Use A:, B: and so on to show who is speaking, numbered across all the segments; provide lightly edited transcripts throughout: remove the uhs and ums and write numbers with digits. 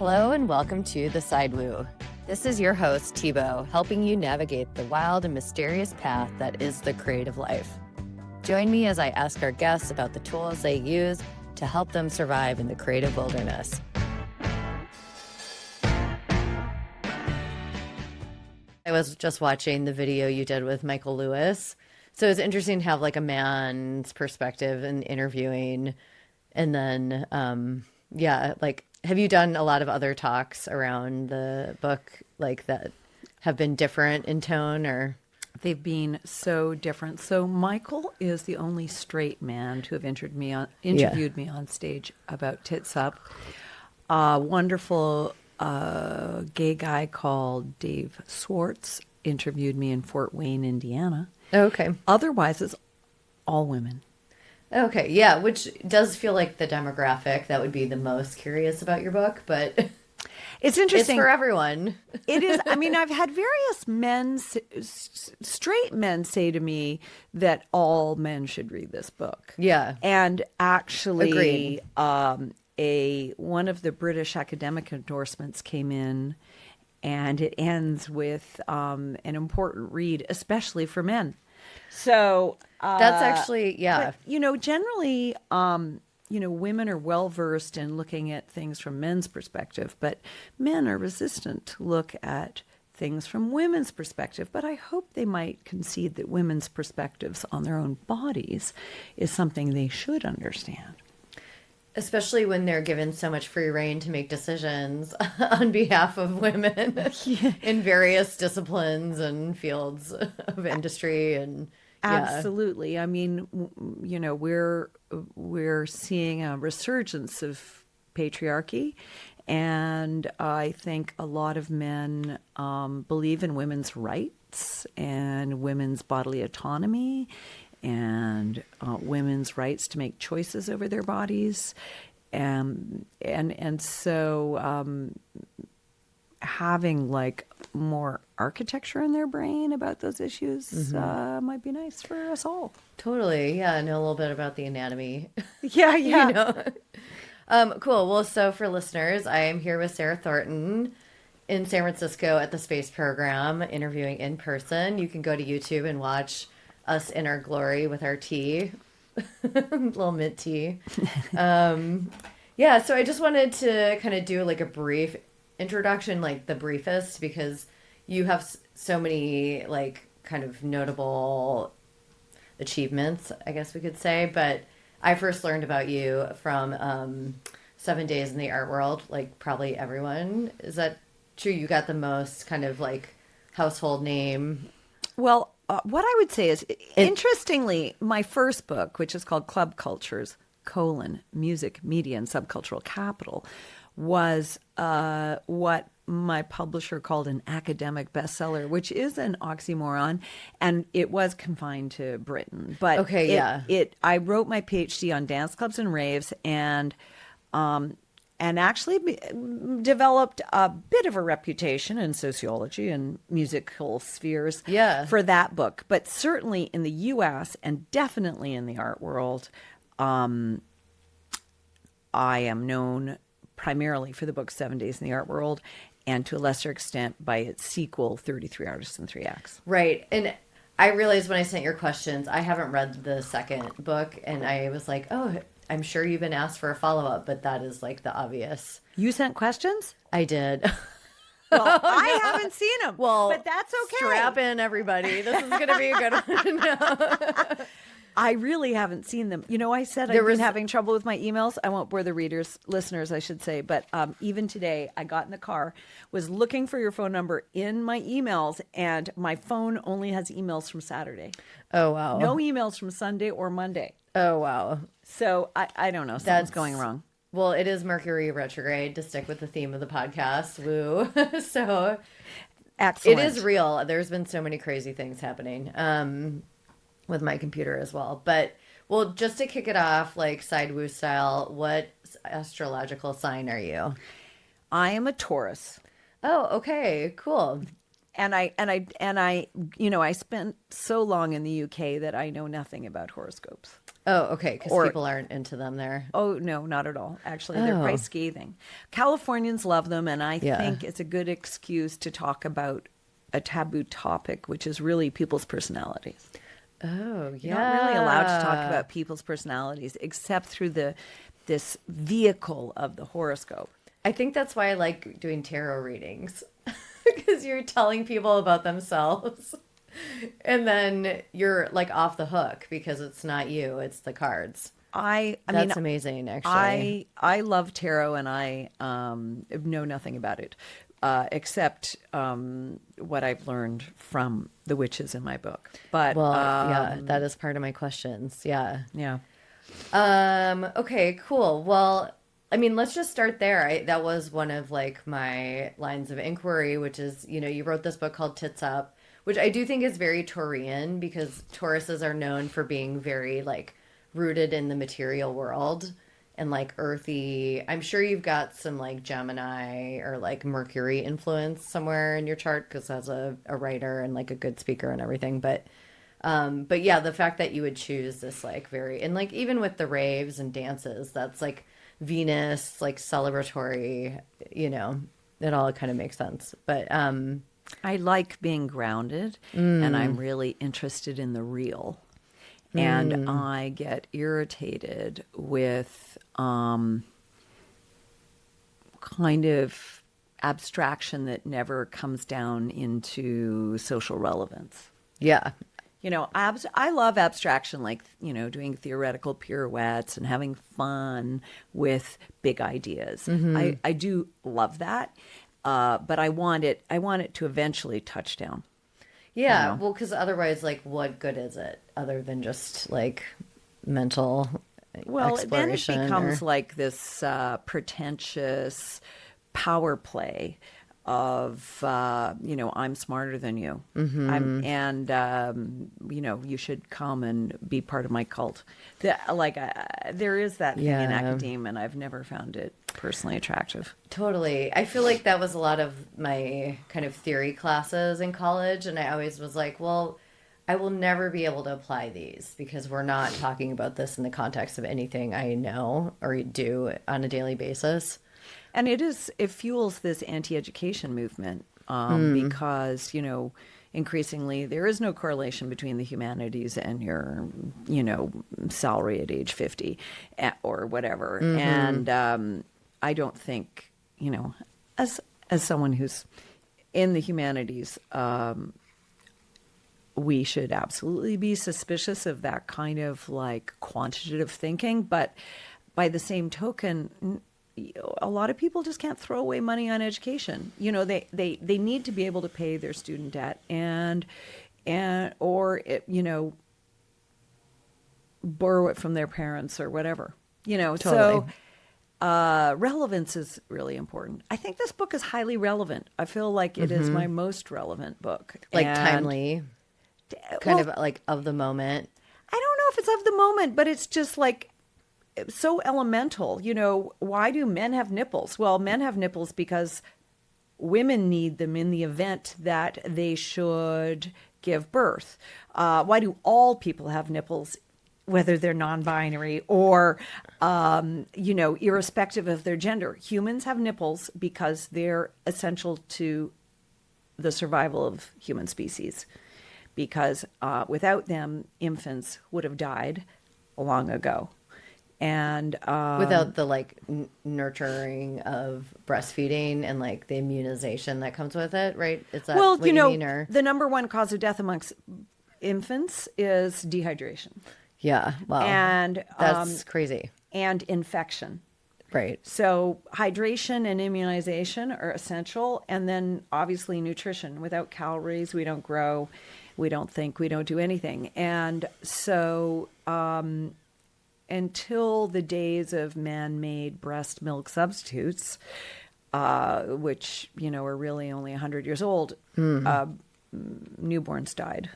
A: Hello and welcome to The Side Woo. This is your host, Thibault, helping you navigate the wild and mysterious path that is the creative life. Join me as I ask our guests about the tools they use to help them survive in the creative wilderness. I was just watching the video you did with Michael Lewis. So it's interesting to have like a man's perspective in interviewing. And then, have you done a lot of other talks around the book like that have been different in tone or?
B: They've been so different. So Michael is the only straight man to have interviewed me on stage about Tits Up. A wonderful gay guy called Dave Swartz interviewed me in Fort Wayne, Indiana.
A: Oh, okay.
B: Otherwise, it's all women.
A: Okay, yeah, which does feel like the demographic that would be the most curious about your book, but
B: it's interesting.
A: It's for everyone.
B: It is. I mean, I've had various straight men say to me that all men should read this book.
A: Yeah.
B: And actually,
A: agreed.
B: One of the British academic endorsements came in, and it ends with an important read, especially for men. So
A: that's actually, yeah.
B: But, generally, women are well versed in looking at things from men's perspective, but men are resistant to look at things from women's perspective. But I hope they might concede that women's perspectives on their own bodies is something they should understand.
A: Especially when they're given so much free rein to make decisions on behalf of women in various disciplines and fields of industry and
B: absolutely. I mean, we're seeing a resurgence of patriarchy, and I think a lot of men believe in women's rights and women's bodily autonomy and women's rights to make choices over their bodies. And so having like more architecture in their brain about those issues might be nice for us all.
A: Totally. Yeah. Know a little bit about the anatomy.
B: Yeah.
A: Cool. Well, so for listeners, I am here with Sarah Thornton in San Francisco at the Space Program, interviewing in person. You can go to YouTube and watch us in our glory with our tea, little mint tea. So I just wanted to kind of do like a brief introduction, like the briefest, because you have so many like kind of notable achievements, I guess we could say. But I first learned about you from 7 Days in the Art World, like probably everyone. Is that true? You got the most kind of like household name.
B: Well, what I would say is, interestingly, my first book, which is called Club Cultures, Music, Media, and Subcultural Capital, was what my publisher called an academic bestseller, which is an oxymoron, and it was confined to Britain. But I wrote my PhD on dance clubs and raves, and actually developed a bit of a reputation in sociology and musical spheres for that book. But certainly in the U.S. and definitely in the art world, I am known primarily for the book 7 Days in the Art World, and to a lesser extent by its sequel, 33 Artists and 3 Acts.
A: Right. And I realized when I sent your questions, I haven't read the second book, and I was like, oh, I'm sure you've been asked for a follow-up, but that is like the obvious.
B: You sent questions?
A: I did.
B: Well, I haven't seen them.
A: Well,
B: but that's okay.
A: Strap in, everybody. This is going to be a good one.
B: I really haven't seen them. I said I've been having trouble with my emails. I won't bore the listeners, I should say. But even today, I got in the car, was looking for your phone number in my emails, and my phone only has emails from Saturday.
A: Oh, wow.
B: No emails from Sunday or Monday.
A: Oh, wow.
B: So I don't know. Something's going wrong.
A: Well, it is Mercury retrograde, to stick with the theme of the podcast. Woo. So
B: excellent.
A: It is real. There's been so many crazy things happening. With my computer as well. But, well, just to kick it off, like side woo style, what astrological sign are you?
B: I am a Taurus.
A: Oh, okay, cool.
B: And I spent so long in the UK that I know nothing about horoscopes.
A: Oh, okay, because
B: or
A: people aren't into them there.
B: oh no, not at all. Actually, they're
A: Oh,
B: quite scathing. Californians love them, and I
A: yeah.
B: think it's a good excuse to talk about a taboo topic, which is really people's personalities.
A: Oh,
B: You're not really allowed to talk
A: yeah.
B: about people's personalities except through this vehicle of the horoscope.
A: I think that's why I like doing tarot readings because you're telling people about themselves and then you're like off the hook because it's not you, it's the cards.
B: I mean,
A: That's amazing, actually.
B: I love tarot, and I know nothing about it except what I've learned from the witches in my book. But
A: Well, yeah, that is part of my questions. Yeah.
B: yeah.
A: Okay, cool. Well, I mean, let's just start there. That was one of like my lines of inquiry, which is, you wrote this book called Tits Up, which I do think is very Taurian because Tauruses are known for being very like rooted in the material world and like earthy. I'm sure you've got some like Gemini or like Mercury influence somewhere in your chart because as a writer and like a good speaker and everything. But yeah, the fact that you would choose this like very and like even with the raves and dances, that's like Venus, like celebratory, it all kind of makes sense. But
B: I like being grounded, and I'm really interested in the real. And I get irritated with kind of abstraction that never comes down into social relevance.
A: yeah.
B: I love abstraction, like, doing theoretical pirouettes and having fun with big ideas. I do love that, but I want it to eventually touch down.
A: Yeah, well, because otherwise, like, what good is it other than just like mental
B: Well, then it
A: exploration
B: becomes
A: or
B: like this pretentious power play of I'm smarter than you. You should come and be part of my cult. There is that thing in
A: yeah.
B: academia, and I've never found it personally attractive.
A: Totally. I feel like that was a lot of my kind of theory classes in college. And I always was like, well, I will never be able to apply these because we're not talking about this in the context of anything I know or do on a daily basis.
B: And it fuels this anti-education movement because, increasingly there is no correlation between the humanities and your, salary at age 50 or whatever. And I don't think, as someone who's in the humanities, we should absolutely be suspicious of that kind of like quantitative thinking. But by the same token, a lot of people just can't throw away money on education. They need to be able to pay their student debt or borrow it from their parents or whatever.
A: Totally.
B: Relevance is really important. I think this book is highly relevant. I feel like it is my most relevant book.
A: Like
B: And,
A: timely, kind of like of the moment.
B: I don't know if it's of the moment, but it's just like so elemental. Why do men have nipples? Well, men have nipples because women need them in the event that they should give birth. Why do all people have nipples, whether they're non-binary or, irrespective of their gender? Humans have nipples because they're essential to the survival of human species. Because without them, infants would have died long ago. And
A: Without the like nurturing of breastfeeding and like the immunization that comes with it, right? Is that what you mean? Or
B: the number one cause of death amongst infants is dehydration.
A: yeah, wow,
B: And
A: that's crazy,
B: and infection.
A: right?
B: So hydration and immunization are essential, and then obviously nutrition. Without calories, we don't grow, we don't think, we don't do anything. And so until the days of man-made breast milk substitutes, which are really only 100 years old, newborns died.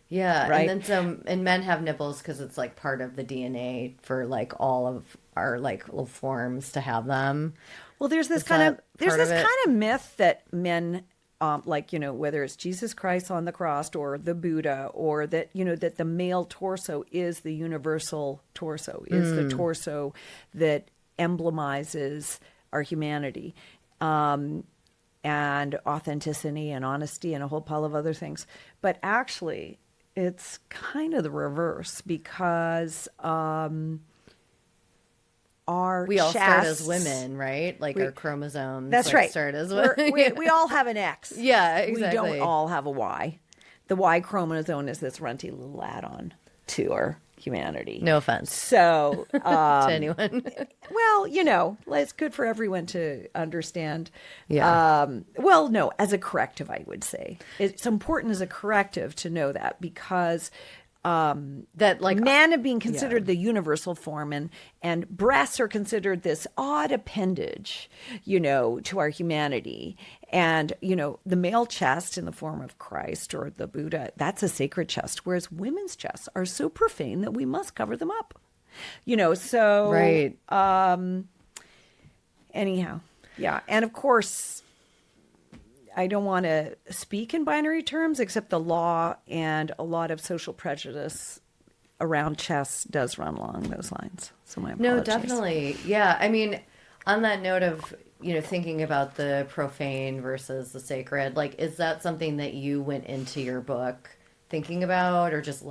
A: Yeah,
B: Right.
A: and then and men have nipples because it's like part of the DNA for like all of our like little forms to have them.
B: Well, there's this
A: Is
B: kind
A: that
B: of
A: part of it?
B: myth that men like, whether it's Jesus Christ on the cross or the Buddha, or that, that the male torso is the universal torso, is the torso that emblemizes our humanity, and authenticity and honesty and a whole pile of other things. But actually, it's kind of the reverse, because
A: we all start as
B: chests,
A: women, right? Like our chromosomes.
B: That's
A: like
B: right.
A: Start as women.
B: We all have an X.
A: Yeah, exactly.
B: We don't all have a Y. The Y chromosome is this runty little add-on to our humanity.
A: No offense.
B: So
A: to anyone.
B: well, it's good for everyone to understand.
A: Yeah.
B: Well, no, as a corrective, I would say it's important as a corrective to know that, because
A: that like
B: men are being considered the universal form, and breasts are considered this odd appendage, to our humanity. And, the male chest in the form of Christ or the Buddha, that's a sacred chest, whereas women's chests are so profane that we must cover them up. So
A: right.
B: Anyhow, yeah. And of course, I don't want to speak in binary terms, except the law and a lot of social prejudice around chests does run along those lines. So my apologies.
A: No, definitely. Yeah. I mean, on that note of, thinking about the profane versus the sacred, like, is that something that you went into your book thinking about, or just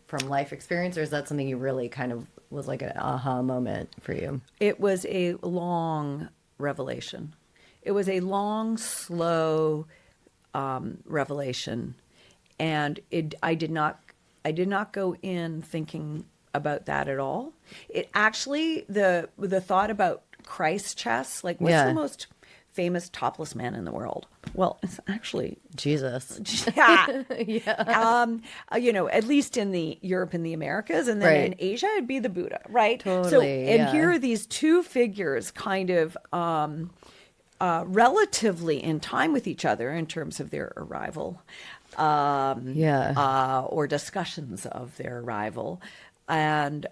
A: from life experience, or is that something you really kind of was like an aha moment for you?
B: It was a long revelation. It was a long, slow revelation, and I did not go in thinking about that at all. It actually, the thought about Christ's chest, like, what's the most famous topless man in the world? Well, it's actually
A: Jesus.
B: Yeah.
A: Yeah.
B: At least in the Europe and the Americas, and then
A: Right.
B: in Asia, it'd be the Buddha, right?
A: Totally,
B: So, and
A: yeah.
B: here are these two figures kind of relatively in time with each other in terms of their arrival, or discussions of their arrival, and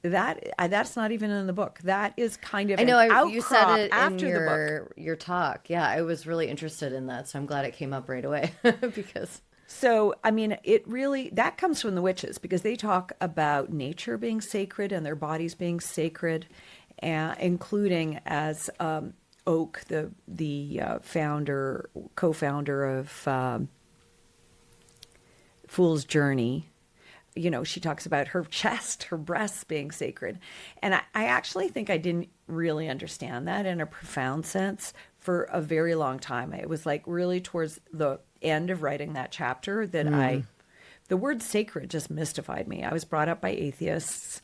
B: that's not even in the book. That is kind of
A: I know
B: an
A: you said
B: outcrop
A: it in
B: after the book.
A: your talk. Yeah, I was really interested in that, so I'm glad it came up right away because.
B: So, I mean, it really, that comes from the witches, because they talk about nature being sacred and their bodies being sacred, including as Oak, the co-founder of Fool's Journey. She talks about her chest, her breasts being sacred. And I actually think I didn't really understand that in a profound sense for a very long time. It was like really towards the end of writing that chapter that the word sacred just mystified me. I was brought up by atheists,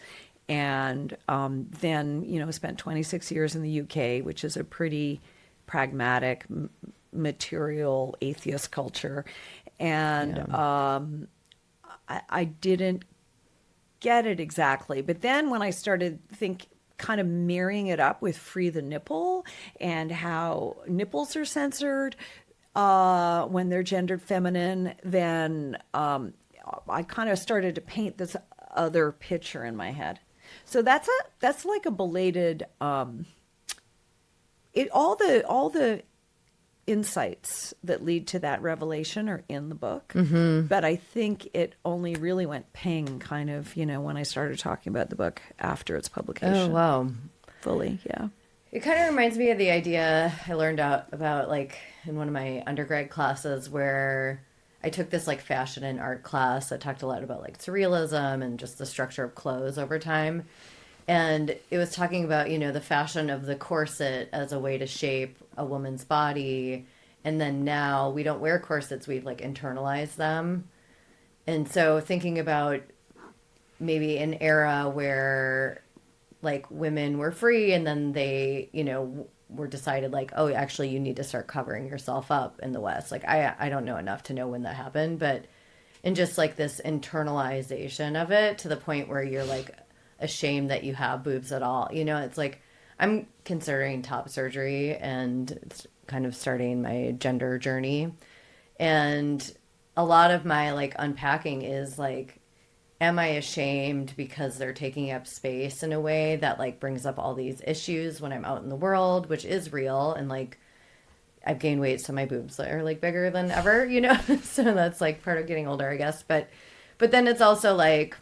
B: and then, spent 26 years in the UK, which is a pretty pragmatic, material atheist culture. And I didn't get it exactly. But then when I started kind of marrying it up with Free the Nipple and how nipples are censored when they're gendered feminine, then I kind of started to paint this other picture in my head. So that's like a belated all the insights that lead to that revelation are in the book. Mm-hmm. But I think it only really went ping kind of, when I started talking about the book after its publication.
A: Oh, wow.
B: Fully, yeah.
A: It kind of reminds me of the idea I learned about like in one of my undergrad classes, where I took this like fashion and art class that talked a lot about like surrealism and just the structure of clothes over time. And it was talking about, the fashion of the corset as a way to shape a woman's body. And then now we don't wear corsets, we've like internalized them. And so thinking about maybe an era where like women were free, and then they, were decided like, oh, actually you need to start covering yourself up in the West. Like I don't know enough to know when that happened, but in just like this internalization of it to the point where you're like ashamed that you have boobs at all. It's like I'm considering top surgery and it's kind of starting my gender journey. And a lot of my like unpacking is like am I ashamed because they're taking up space in a way that like brings up all these issues when I'm out in the world, which is real. And like, I've gained weight, so my boobs are like bigger than ever, you know? So that's like part of getting older, I guess. But then it's also like,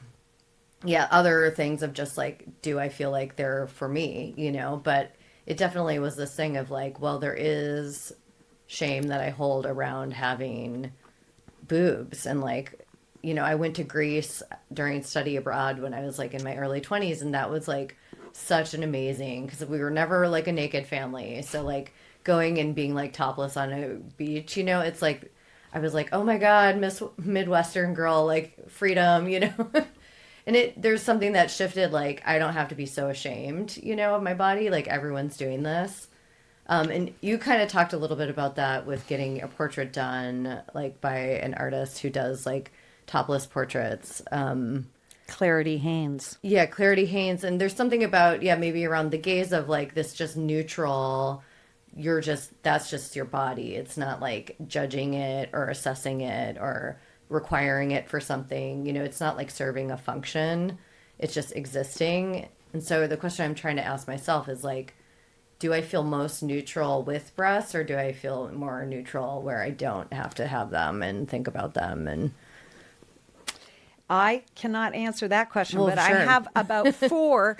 A: yeah, other things of just like, do I feel like they're for me, you know? But it definitely was this thing of like, well, there is shame that I hold around having boobs. And like, you know, I went to Greece during study abroad when I was like in my early 20s, and that was like such an amazing, because we were never like a naked family. So like going and being like topless on a beach, you know, it's like I was like, oh my God, Miss Midwestern girl, like freedom, you know. And there's something that shifted, like I don't have to be so ashamed, you know, of my body. Like everyone's doing this. And you kind of talked a little bit about that with getting a portrait done, like by an artist who does like topless portraits.
B: Clarity Haynes.
A: Yeah, Clarity Haynes. And there's something about, yeah, maybe around the gaze of like this just neutral, that's just your body. It's not like judging it or assessing it or requiring it for something. You know, it's not like serving a function, it's just existing. And so the question I'm trying to ask myself is like, do I feel most neutral with breasts, or do I feel more neutral where I don't have to have them and think about them? And
B: I cannot answer that question,
A: well,
B: but
A: sure.
B: I have about four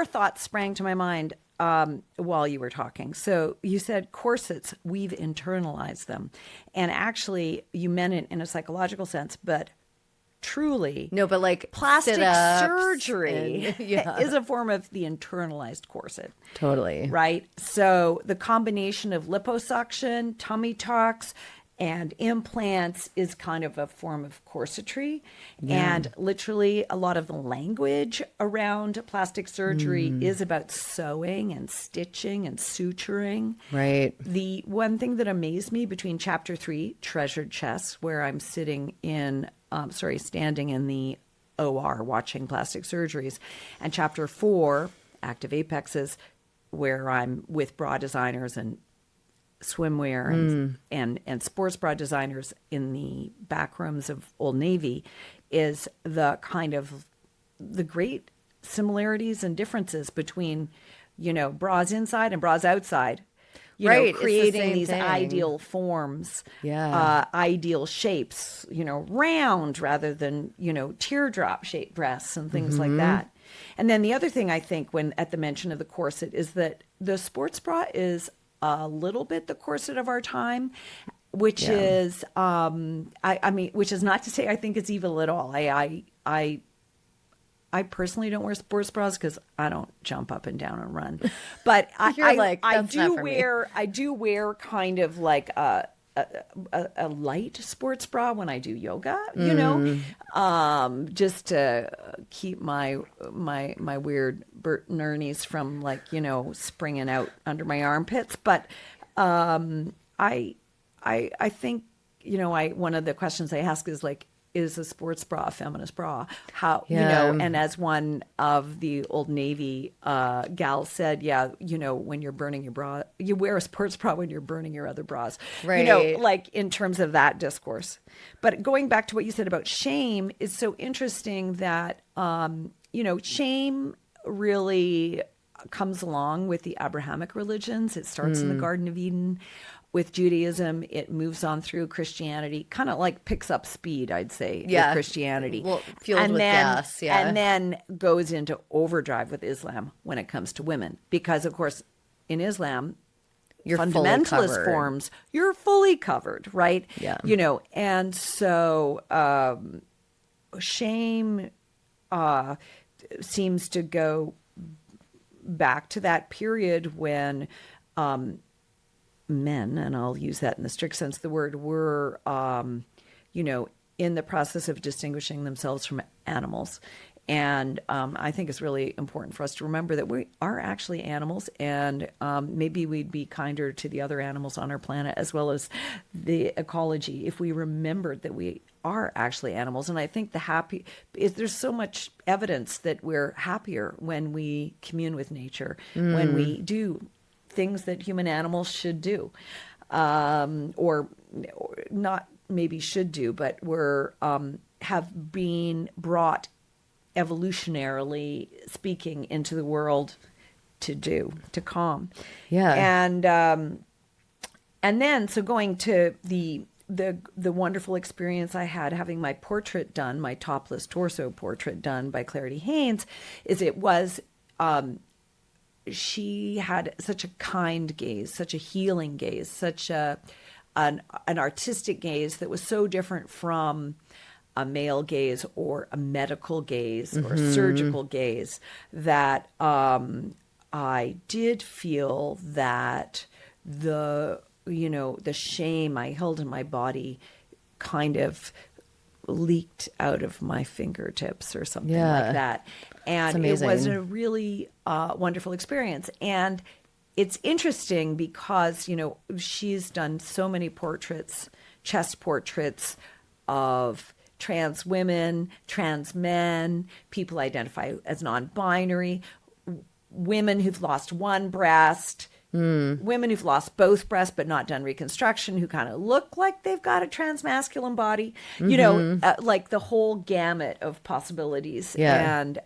B: thoughts sprang to my mind while you were talking. So you said corsets, we've internalized them. And actually, you meant it in a psychological sense, but truly,
A: No, but like
B: plastic
A: sit-ups
B: surgery
A: and, yeah,
B: is a form of the internalized corset.
A: totally.
B: Right? So the combination of liposuction, tummy tucks, and implants is kind of a form of corsetry.
A: Yeah.
B: And literally, a lot of the language around plastic surgery is about sewing and stitching and suturing.
A: Right.
B: The one thing that amazed me between chapter 3, Treasured Chests, where I'm standing in the OR watching plastic surgeries, and chapter 4, Active Apexes, where I'm with bra designers and swimwear and sports bra designers in the back rooms of Old Navy, is the kind of the great similarities and differences between, you know, bras inside and bras outside. You
A: Right,
B: know,
A: it's the
B: creating
A: same
B: these
A: thing.
B: ideal forms,
A: Yeah.
B: ideal shapes, you know, round rather than, you know, teardrop shaped breasts and things like that. And then the other thing I think when at the mention of the corset is that the sports bra is a little bit the corset of our time, which
A: Yeah.
B: is, I mean, which is not to say I think it's evil at all. I personally don't wear sports bras because I don't jump up and down and run, but
A: You're like,
B: I
A: "That's not
B: do
A: for me."
B: wear kind of like a light sports bra when I do yoga, you know, just to keep my weird Bert and Ernie's from like, you know, springing out under my armpits. But I think, you know, one of the questions I ask is like, is a sports bra a feminist bra? How, you know,
A: Yeah.
B: and as one of the Old Navy gals said, yeah, you know, when you're burning your bra, you wear a sports bra when you're burning your other bras, you know,
A: Right.
B: like in terms of that discourse. But going back to what you said about shame is so interesting that, you know, shame really comes along with the Abrahamic religions. It starts in the Garden of Eden. With Judaism, it moves on through Christianity, kind of like picks up speed, I'd say,
A: Yeah.
B: with Christianity.
A: Well, fueled with gas, yeah.
B: And then goes into overdrive with Islam when it comes to women. Because, of course, in Islam,
A: You're fully
B: fundamentalist
A: covered.
B: forms, you're fully covered, right?
A: Yeah.
B: You know, and so shame seems to go back to that period when men, and I'll use that in the strict sense of the word, were, you know, in the process of distinguishing themselves from animals. And I think it's really important for us to remember that we are actually animals, and maybe we'd be kinder to the other animals on our planet as well as the ecology if we remembered that we are actually animals. And I think there's so much evidence that we're happier when we commune with nature, when we do things that human animals should do, or not maybe should do, but have been brought evolutionarily speaking, into the world to calm.
A: Yeah.
B: And then, so going to the wonderful experience I had having my portrait done, my topless torso portrait done by Clarity Haynes, is it was, she had such a kind gaze, such a healing gaze, such an artistic gaze that was so different from a male gaze or a medical gaze or a surgical gaze, that I did feel that the shame I held in my body kind of leaked out of my fingertips or something like that. And it was a really wonderful experience. And it's interesting because, she's done so many portraits, chest portraits of trans women, trans men, people identify as non-binary, women who've lost one breast, women who've lost both breasts but not done reconstruction, who kind of look like they've got a transmasculine body, like the whole gamut of possibilities. And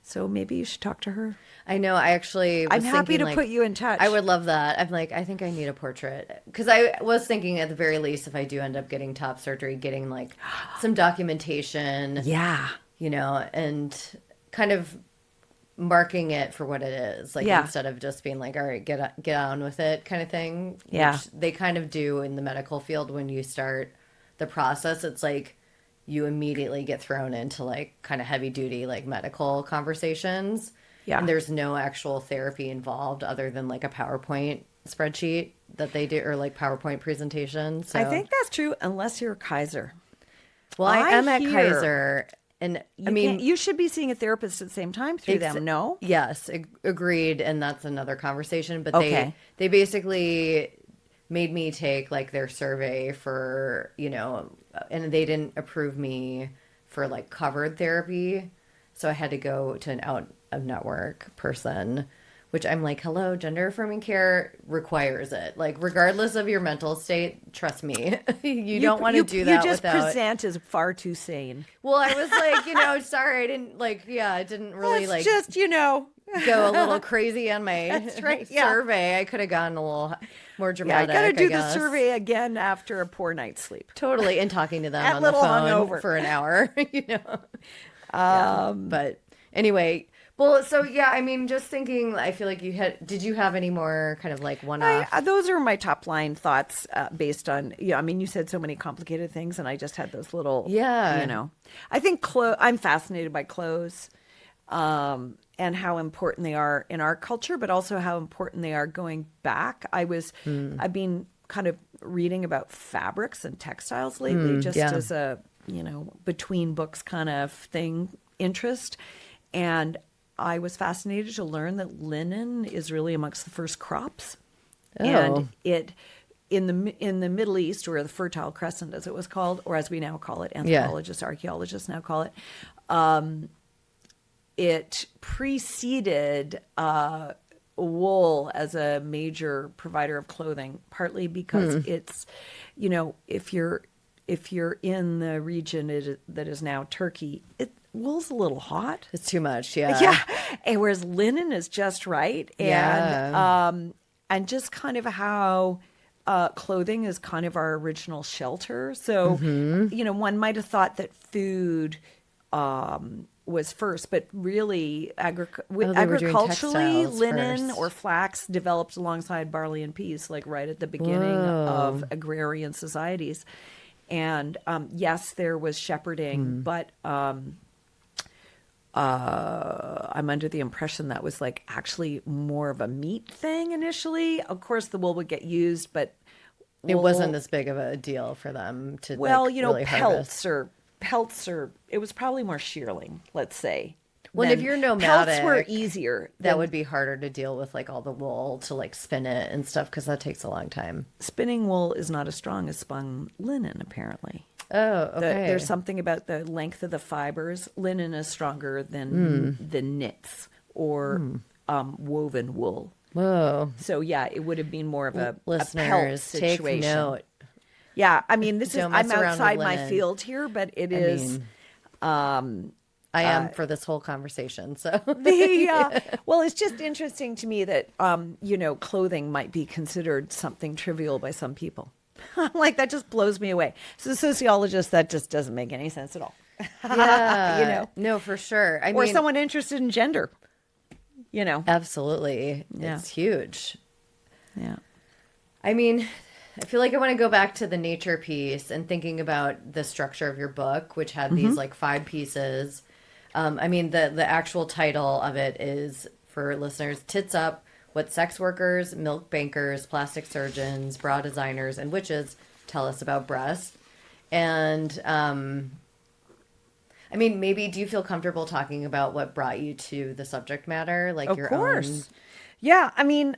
B: so maybe you should talk to her.
A: I know. I actually
B: I'm happy to put you in touch.
A: I would love that. I'm like, I think I need a portrait. Because I was thinking at the very least, if I do end up getting top surgery, getting like some documentation.
B: Yeah.
A: And kind of marking it for what it is. Like instead of just being like, all right, get on with it kind of thing.
B: Yeah.
A: Which they kind of do in the medical field when you start the process. It's like you immediately get thrown into like kind of heavy duty like medical conversations. Yeah. And there's no actual therapy involved other than like a PowerPoint spreadsheet that they do, or like PowerPoint presentation. So
B: I think that's true unless you're a Kaiser.
A: Well, I am at Kaiser, and
B: you should be seeing a therapist at the same time through them. No?
A: Yes, agreed, and that's another conversation. But they basically made me take like their survey for, and they didn't approve me for like covered therapy, so I had to go to an out of network person, which I'm like, hello, gender affirming care requires it. Like, regardless of your mental state, trust me, you don't want to do that.
B: You just present as far too sane.
A: Well, I was like, sorry, I didn't I didn't really
B: Let's just,
A: go a little crazy on my survey. I could have gone a little more dramatic.
B: I got to do the survey again after a poor night's sleep.
A: Totally, and talking to them on the phone for an hour. But anyway. Well, so just thinking, I feel like did you have any more kind of like one-off?
B: Those are my top line thoughts based on, you said so many complicated things and I just had those little, I think I'm fascinated by clothes and how important they are in our culture, but also how important they are going back. I've been kind of reading about fabrics and textiles lately, as a, between books kind of interest. And I was fascinated to learn that linen is really amongst the first crops. Oh. And it in the Middle East, or the Fertile Crescent as it was called, or as we now call it, anthropologists, archaeologists now call it, it preceded wool as a major provider of clothing, partly because it's, if you're in the region that is now Turkey, wool's a little hot.
A: It's too much, yeah.
B: Yeah. And whereas linen is just right. And and just kind of how clothing is kind of our original shelter. So, one might have thought that food was first, but really agriculturally, linen or flax developed alongside barley and peas, like right at the beginning of agrarian societies. And yes, there was shepherding, but I'm under the impression that was like actually more of a meat thing initially. Of course, the wool would get used, but
A: it wasn't as big of a deal for them to really
B: pelts or it was probably more shearling, let's say.
A: Well, if you're nomadic,
B: pelts were easier.
A: That would be harder to deal with, like all the wool to like spin it and stuff, because that takes a long time.
B: Spinning wool is not as strong as spun linen, apparently.
A: Oh, okay.
B: There's something about the length of the fibers. Linen is stronger than the knits or woven wool.
A: Whoa.
B: So yeah, it would have been more of a pelt situation.
A: Take note.
B: Yeah, I mean, I'm outside my field here, but it is.
A: I am for this whole conversation. So
B: Well, it's just interesting to me that, clothing might be considered something trivial by some people. Like, that just blows me away. So, a sociologist, that just doesn't make any sense at all.
A: yeah, no, for sure. I
B: Or
A: mean,
B: someone interested in gender,
A: absolutely.
B: Yeah.
A: It's huge.
B: Yeah.
A: I mean, I feel like I want to go back to the nature piece and thinking about the structure of your book, which had these like 5 pieces. I mean, the actual title of it is, for listeners, Tits Up: What Sex Workers, Milk Bankers, Plastic Surgeons, Bra Designers, and Witches Tell Us About Breasts. And, I mean, maybe do you feel comfortable talking about what brought you to the subject matter? Like
B: Of
A: your
B: course.
A: own...
B: Yeah, I mean,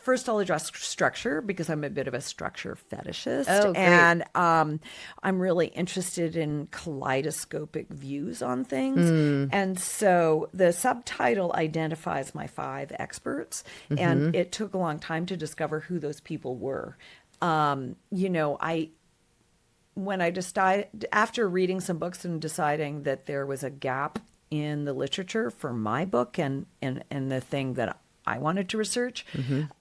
B: first I'll address structure because I'm a bit of a structure fetishist.
A: Oh, great.
B: And I'm really interested in kaleidoscopic views on things. And so the subtitle identifies my 5 experts, and it took a long time to discover who those people were. When I decided, after reading some books and deciding that there was a gap in the literature for my book and the thing that I wanted to research,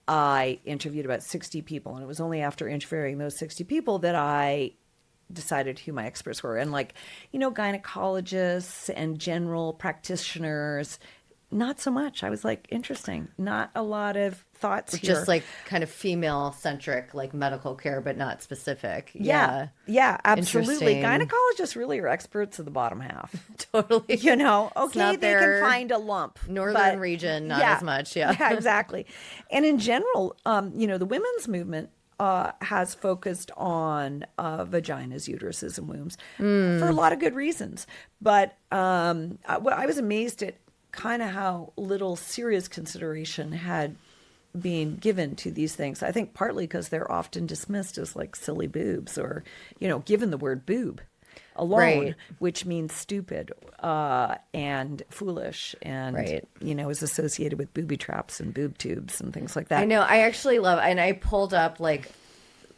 B: I interviewed about 60 people. And it was only after interviewing those 60 people that I decided who my experts were. And gynecologists and general practitioners, not so much. I was like, interesting. Not a lot of thoughts here.
A: Just like kind of female centric, like medical care, but not specific.
B: Yeah, absolutely.
A: Interesting.
B: Gynecologists really are experts of the bottom half.
A: Totally.
B: Okay,
A: not
B: they can
A: their
B: find a lump.
A: northern region, not as much. Yeah.
B: Yeah, exactly. And in general, the women's movement has focused on vaginas, uteruses, and wombs for a lot of good reasons. But I was amazed at kind of how little serious consideration had been given to these things. I think partly because they're often dismissed as like silly boobs, or, given the word boob alone,
A: Right.
B: which means stupid and foolish, and,
A: Right.
B: is associated with booby traps and boob tubes and things like that.
A: I know. I actually love, and I pulled up like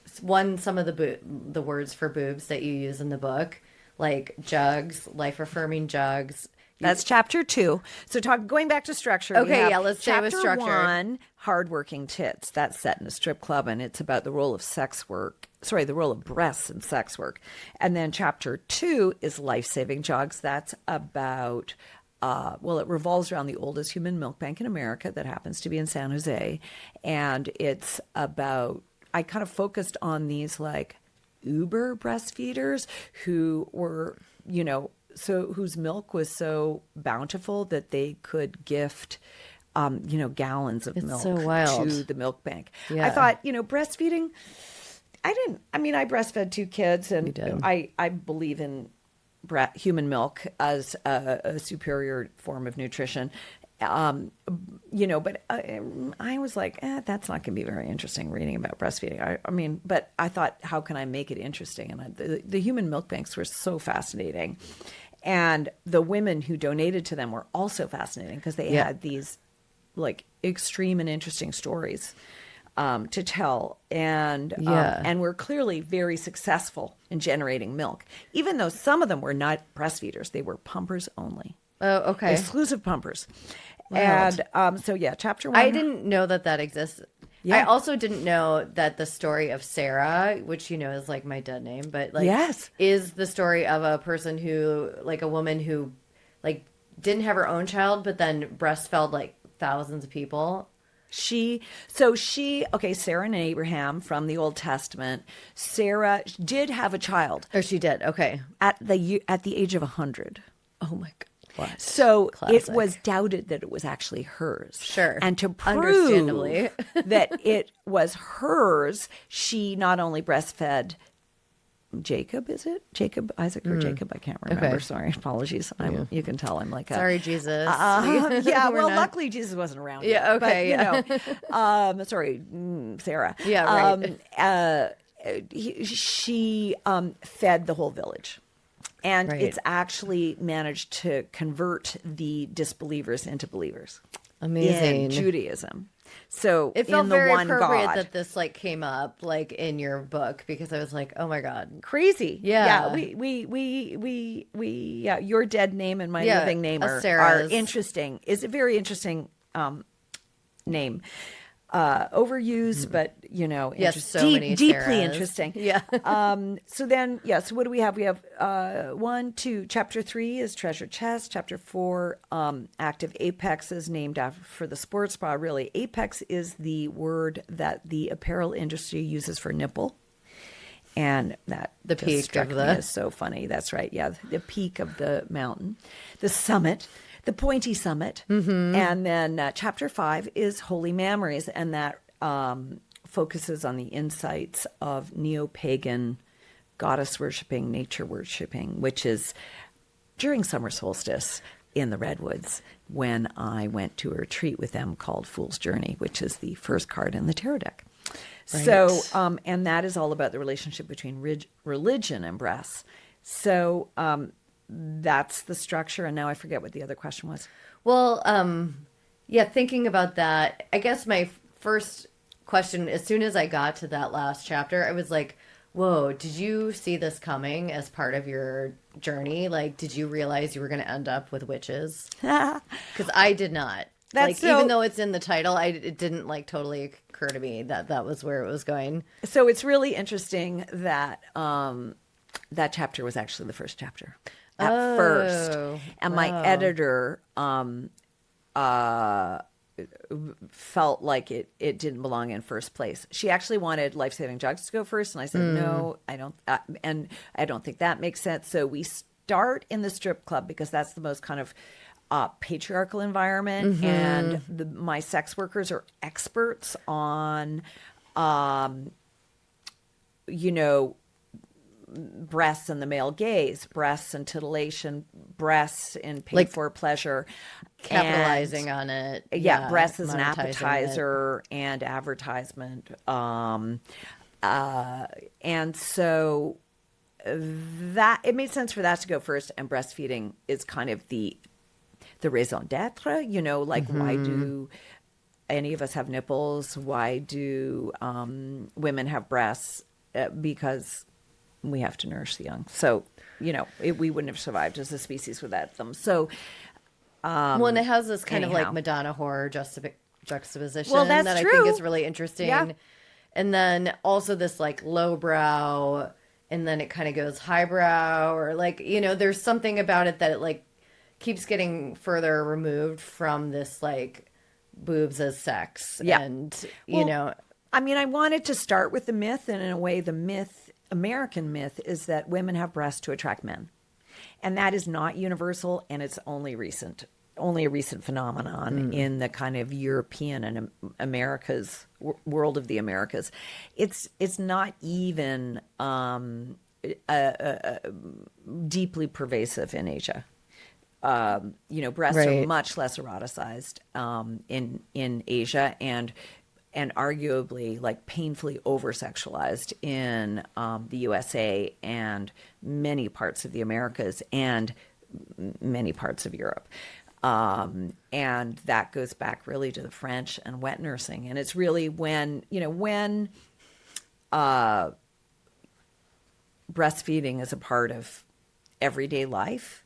A: some of the words for boobs that you use in the book, like jugs, life affirming jugs.
B: That's chapter 2. So going back to structure. we
A: Okay,
B: have
A: yeah, let's stay with structure.
B: Chapter 1, hardworking tits. That's set in a strip club, and it's about the role of the role of breasts in sex work. And then chapter 2 is life-saving jugs. That's about, it revolves around the oldest human milk bank in America that happens to be in San Jose. And it's about, I kind of focused on these like uber breastfeeders who were, whose milk was so bountiful that they could gift, gallons of milk
A: so wild.
B: to the milk bank.
A: Yeah.
B: I thought, breastfeeding, I breastfed 2 kids, and
A: You did.
B: I believe in human milk as a superior form of nutrition. But I was like, that's not going to be very interesting reading about breastfeeding. But I thought, how can I make it interesting? And the human milk banks were so fascinating. And the women who donated to them were also fascinating because they had these like extreme and interesting stories to tell. And were clearly very successful in generating milk, even though some of them were not breastfeeders. They were pumpers only.
A: Oh, okay.
B: Exclusive pumpers.
A: Wild.
B: And chapter 1.
A: I didn't know that exists.
B: Yeah.
A: I also didn't know that the story of Sarah, which is like my dead name, but like
B: Yes.
A: is the story of a person who, like a woman who like didn't have her own child, but then breastfed like thousands of people.
B: Sarah and Abraham from the Old Testament. Sarah did have a child
A: Or she did. Okay.
B: at the age of 100.
A: Oh my God. What?
B: So
A: Classic.
B: it was doubted that it was actually hers.
A: Sure.
B: And to prove
A: Understandably.
B: that it was hers, she not only breastfed Jacob, is it? Jacob, Isaac, or Jacob? I can't remember.
A: Okay.
B: Sorry. Apologies. You can tell I'm like
A: Sorry, Jesus.
B: yeah,
A: We're
B: well,
A: not-
B: luckily Jesus wasn't around.
A: Yeah,
B: yet,
A: okay,
B: But, sorry, Sarah.
A: Yeah, right.
B: She fed the whole village. And
A: Right.
B: it's actually managed to convert the disbelievers into believers. in
A: Amazing.
B: Judaism. So
A: It felt
B: in the
A: very
B: one
A: appropriate
B: God.
A: that this like came up like in your book because I was like, oh my God.
B: Crazy. Yeah,
A: Yeah.
B: yeah, your dead name and my
A: Yeah.
B: living name
A: A
B: are
A: Sarah's.
B: interesting. Is a very interesting name. Overused, but
A: Yes, so many
B: deeply
A: Sarahs.
B: interesting.
A: Yeah.
B: So then, yeah. So what do we have? We have 1, 2. Chapter 3 is treasure chest. Chapter 4, active apexes, named after for the sports bra. Really, apex is the word that the apparel industry uses for nipple. And that
A: The
B: just
A: peak
B: struck
A: of
B: me
A: the.
B: as so funny. That's right. Yeah. The peak of the mountain, the summit, the pointy summit. And then chapter 5 is holy memories. And that focuses on the insights of neo-pagan goddess worshiping, nature worshiping, which is during summer solstice in the Redwoods when I went to a retreat with them called Fool's Journey, which is the first card in the tarot deck.
A: Right.
B: So, and that is all about the relationship between religion and breasts. So, that's the structure. And now I forget what the other question was.
A: Well, yeah, thinking about that, I guess my first question, as soon as I got to that last chapter, I was like, whoa, did you see this coming as part of your journey? Like, did you realize you were going to end up with witches? Because I did not.
B: That's
A: Like, even though it's in the title, it didn't like totally occur to me that that was where it was going.
B: So it's really interesting that that chapter was actually the first chapter at first, and my editor felt like it didn't belong in first place. She actually wanted Life Saving Jugs to go first, and I said no, I don't, and I don't think that makes sense. So we start in the strip club because that's the most kind of patriarchal environment, and my sex workers are experts on, breasts and the male gaze, breasts and titillation, breasts in paid for pleasure,
A: Capitalizing on it.
B: Yeah, breasts as an
A: monetizing
B: appetizer and advertisement. And so that it made sense for that to go first, and breastfeeding is kind of the raison d'etre, like why do any of us have nipples? Why do women have breasts? Because we have to nourish the young. So, we wouldn't have survived as a species without them. So,
A: well, and it has this kind of
B: anyhow.
A: like Madonna horror juxtaposition
B: Well, that's
A: that I
B: true.
A: think is really interesting.
B: Yeah.
A: And then also this like lowbrow, and then it kind of goes highbrow, or like, there's something about it that it like keeps getting further removed from this like boobs as sex.
B: Yeah.
A: And,
B: I mean, I wanted to start with the myth, and in a way, American myth is that women have breasts to attract men. And that is not universal, and it's only a recent phenomenon in the kind of European and Americas world of the Americas. It's not even deeply pervasive in Asia. Breasts are
A: Right.
B: much less eroticized in Asia, and arguably like painfully over-sexualized in the USA and many parts of the Americas and many parts of Europe. And that goes back really to the French and wet nursing. And it's really when breastfeeding is a part of everyday life.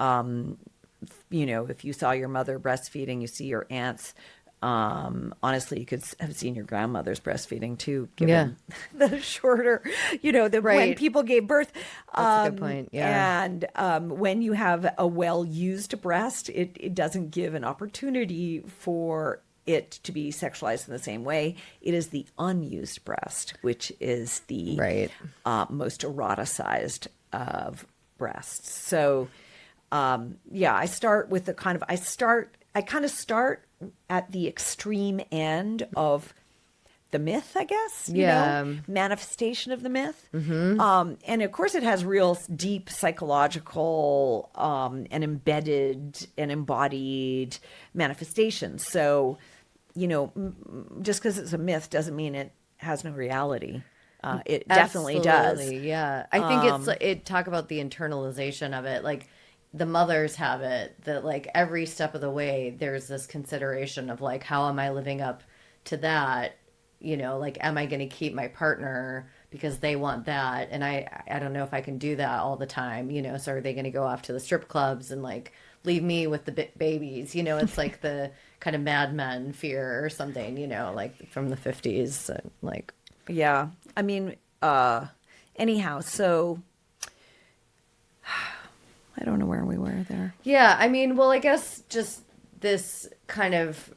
B: If you saw your mother breastfeeding, you see your aunts. Honestly, you could have seen your grandmother's breastfeeding too, given the shorter, when
A: Right.
B: people gave birth.
A: That's a good point. Yeah.
B: And when you have a well-used breast, it doesn't give an opportunity for it to be sexualized in the same way. It is the unused breast, which is the
A: Right.
B: most eroticized of breasts. So, I start with I kind of start at the extreme end of the myth, I guess, manifestation of the myth. And of course it has real deep psychological and embedded and embodied manifestations. So, just because it's a myth doesn't mean it has no reality. It definitely does.
A: Absolutely, yeah. I think it talk about the internalization of it. Like, the mothers have it, that like every step of the way there's this consideration of like, how am I living up to that? You know, like, am I going to keep my partner because they want that, and I don't know if I can do that all the time, you know? So are they going to go off to the strip clubs and like leave me with the babies? You know, it's like the kind of Mad Men fear or something, you know, like from the 50s, like.
B: Yeah. I mean, anyhow, so I don't know where we were there.
A: Yeah, I mean, well, I guess just this kind of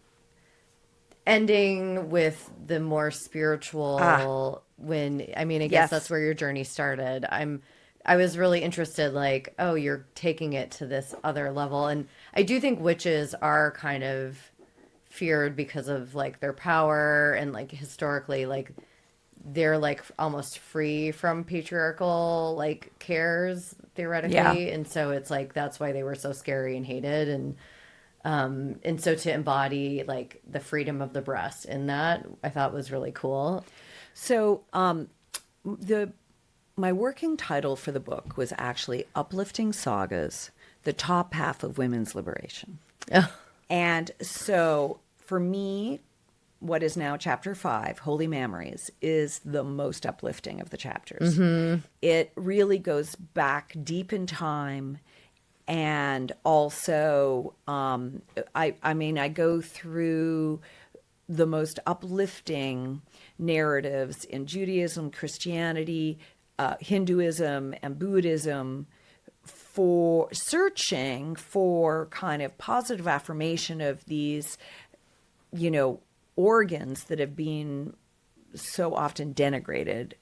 A: ending with the more spiritual, when, I mean, I guess
B: Yes.
A: that's where your journey started. I was really interested, like, oh, you're taking it to this other level. And I do think witches are kind of feared because of like their power, and like historically, like they're like almost free from patriarchal like cares theoretically.
B: Yeah.
A: And so it's like that's why they were so scary and hated. And so to embody like the freedom of the breast in that, I thought was really cool.
B: So, the my working title for the book was actually Uplifting Sagas, the Top Half of Women's Liberation. And so for me, what is now chapter 5, Holy Memories, is the most uplifting of the chapters. It really goes back deep in time. And also, I mean, I go through the most uplifting narratives in Judaism, Christianity, Hinduism, and Buddhism, for searching for kind of positive affirmation of these, you know, organs that have been so often denigrated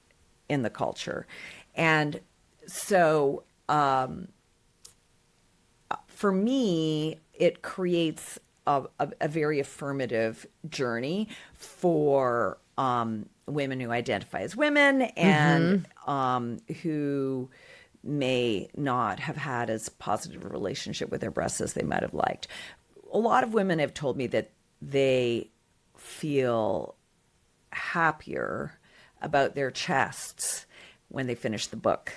B: in the culture. And so, for me, it creates a very affirmative journey for women who identify as women and who may not have had as positive a relationship with their breasts as they might have liked. A lot of women have told me that they feel happier about their chests when they finish the book.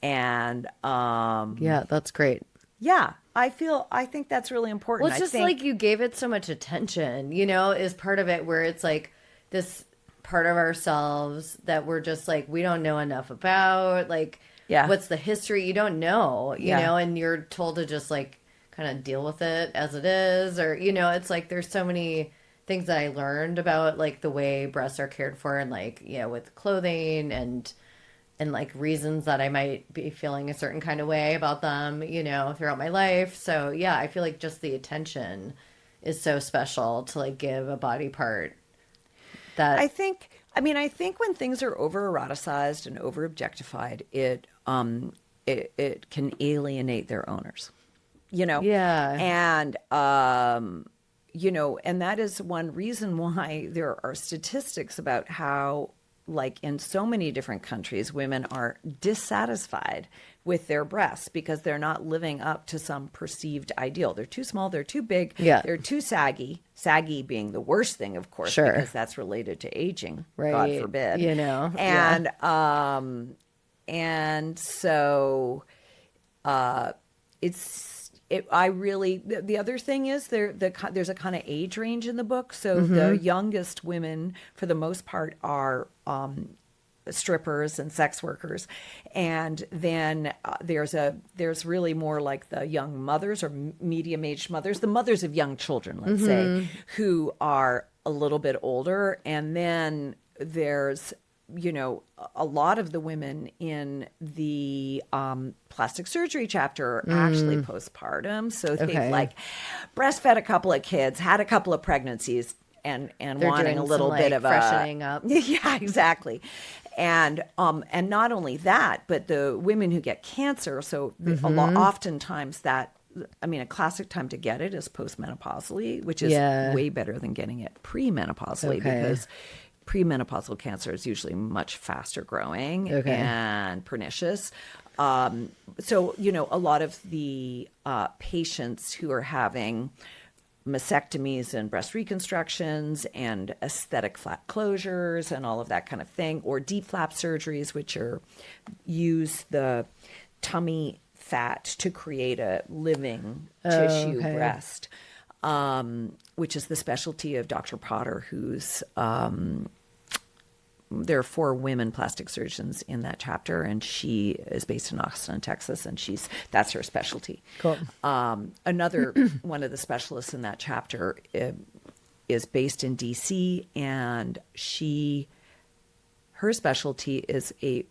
B: And
A: Yeah, that's great.
B: yeah, I think that's really important.
A: Well, it's just like you gave it so much attention, you know, is part of it, where it's like this part of ourselves that we're just like, we don't know enough about, like,
B: Yeah.
A: what's the history? You don't know, you
B: Yeah.
A: know, and you're told to just like kind of deal with it as it is, or, you know, it's like there's so many things that I learned about like the way breasts are cared for, and like, you know, with clothing and like reasons that I might be feeling a certain kind of way about them, you know, throughout my life. So yeah, I feel like just the attention is so special to like give a body part that
B: I think when things are over eroticized and over objectified, it can alienate their owners, you know?
A: Yeah.
B: And, you know, and that is one reason why there are statistics about how, like in so many different countries, women are dissatisfied with their breasts because they're not living up to some perceived ideal. They're too small, they're too big, they're too saggy. Saggy being the worst thing, of course,
A: Sure.
B: because that's related to aging,
A: Right.
B: God forbid.
A: You know,
B: And so the other thing is there's a kind of age range in the book. So the youngest women, for the most part, are strippers and sex workers, and then there's really more like the young mothers or medium-aged mothers, the mothers of young children, let's say, who are a little bit older, and then there's, you know, a lot of the women in the plastic surgery chapter are actually postpartum. So they've like breastfed a couple of kids, had a couple of pregnancies, and
A: they're
B: wanting
A: doing
B: a little
A: some,
B: bit
A: like,
B: of
A: freshening up.
B: Yeah, exactly. And not only that, but the women who get cancer. So oftentimes that, I mean, a classic time to get it is postmenopausally, which is way better than getting it premenopausally because premenopausal cancer is usually much faster growing and pernicious. So, you know, a lot of the patients who are having mastectomies and breast reconstructions and aesthetic flap closures and all of that kind of thing, or deep flap surgeries, which use the tummy fat to create a living tissue
A: okay.
B: breast, which is the specialty of Dr. Potter, who's there are 4 women plastic surgeons in that chapter, and she is based in Austin, Texas, and that's her specialty.
A: Cool.
B: Another one of the specialists in that chapter is based in DC, and her specialty is a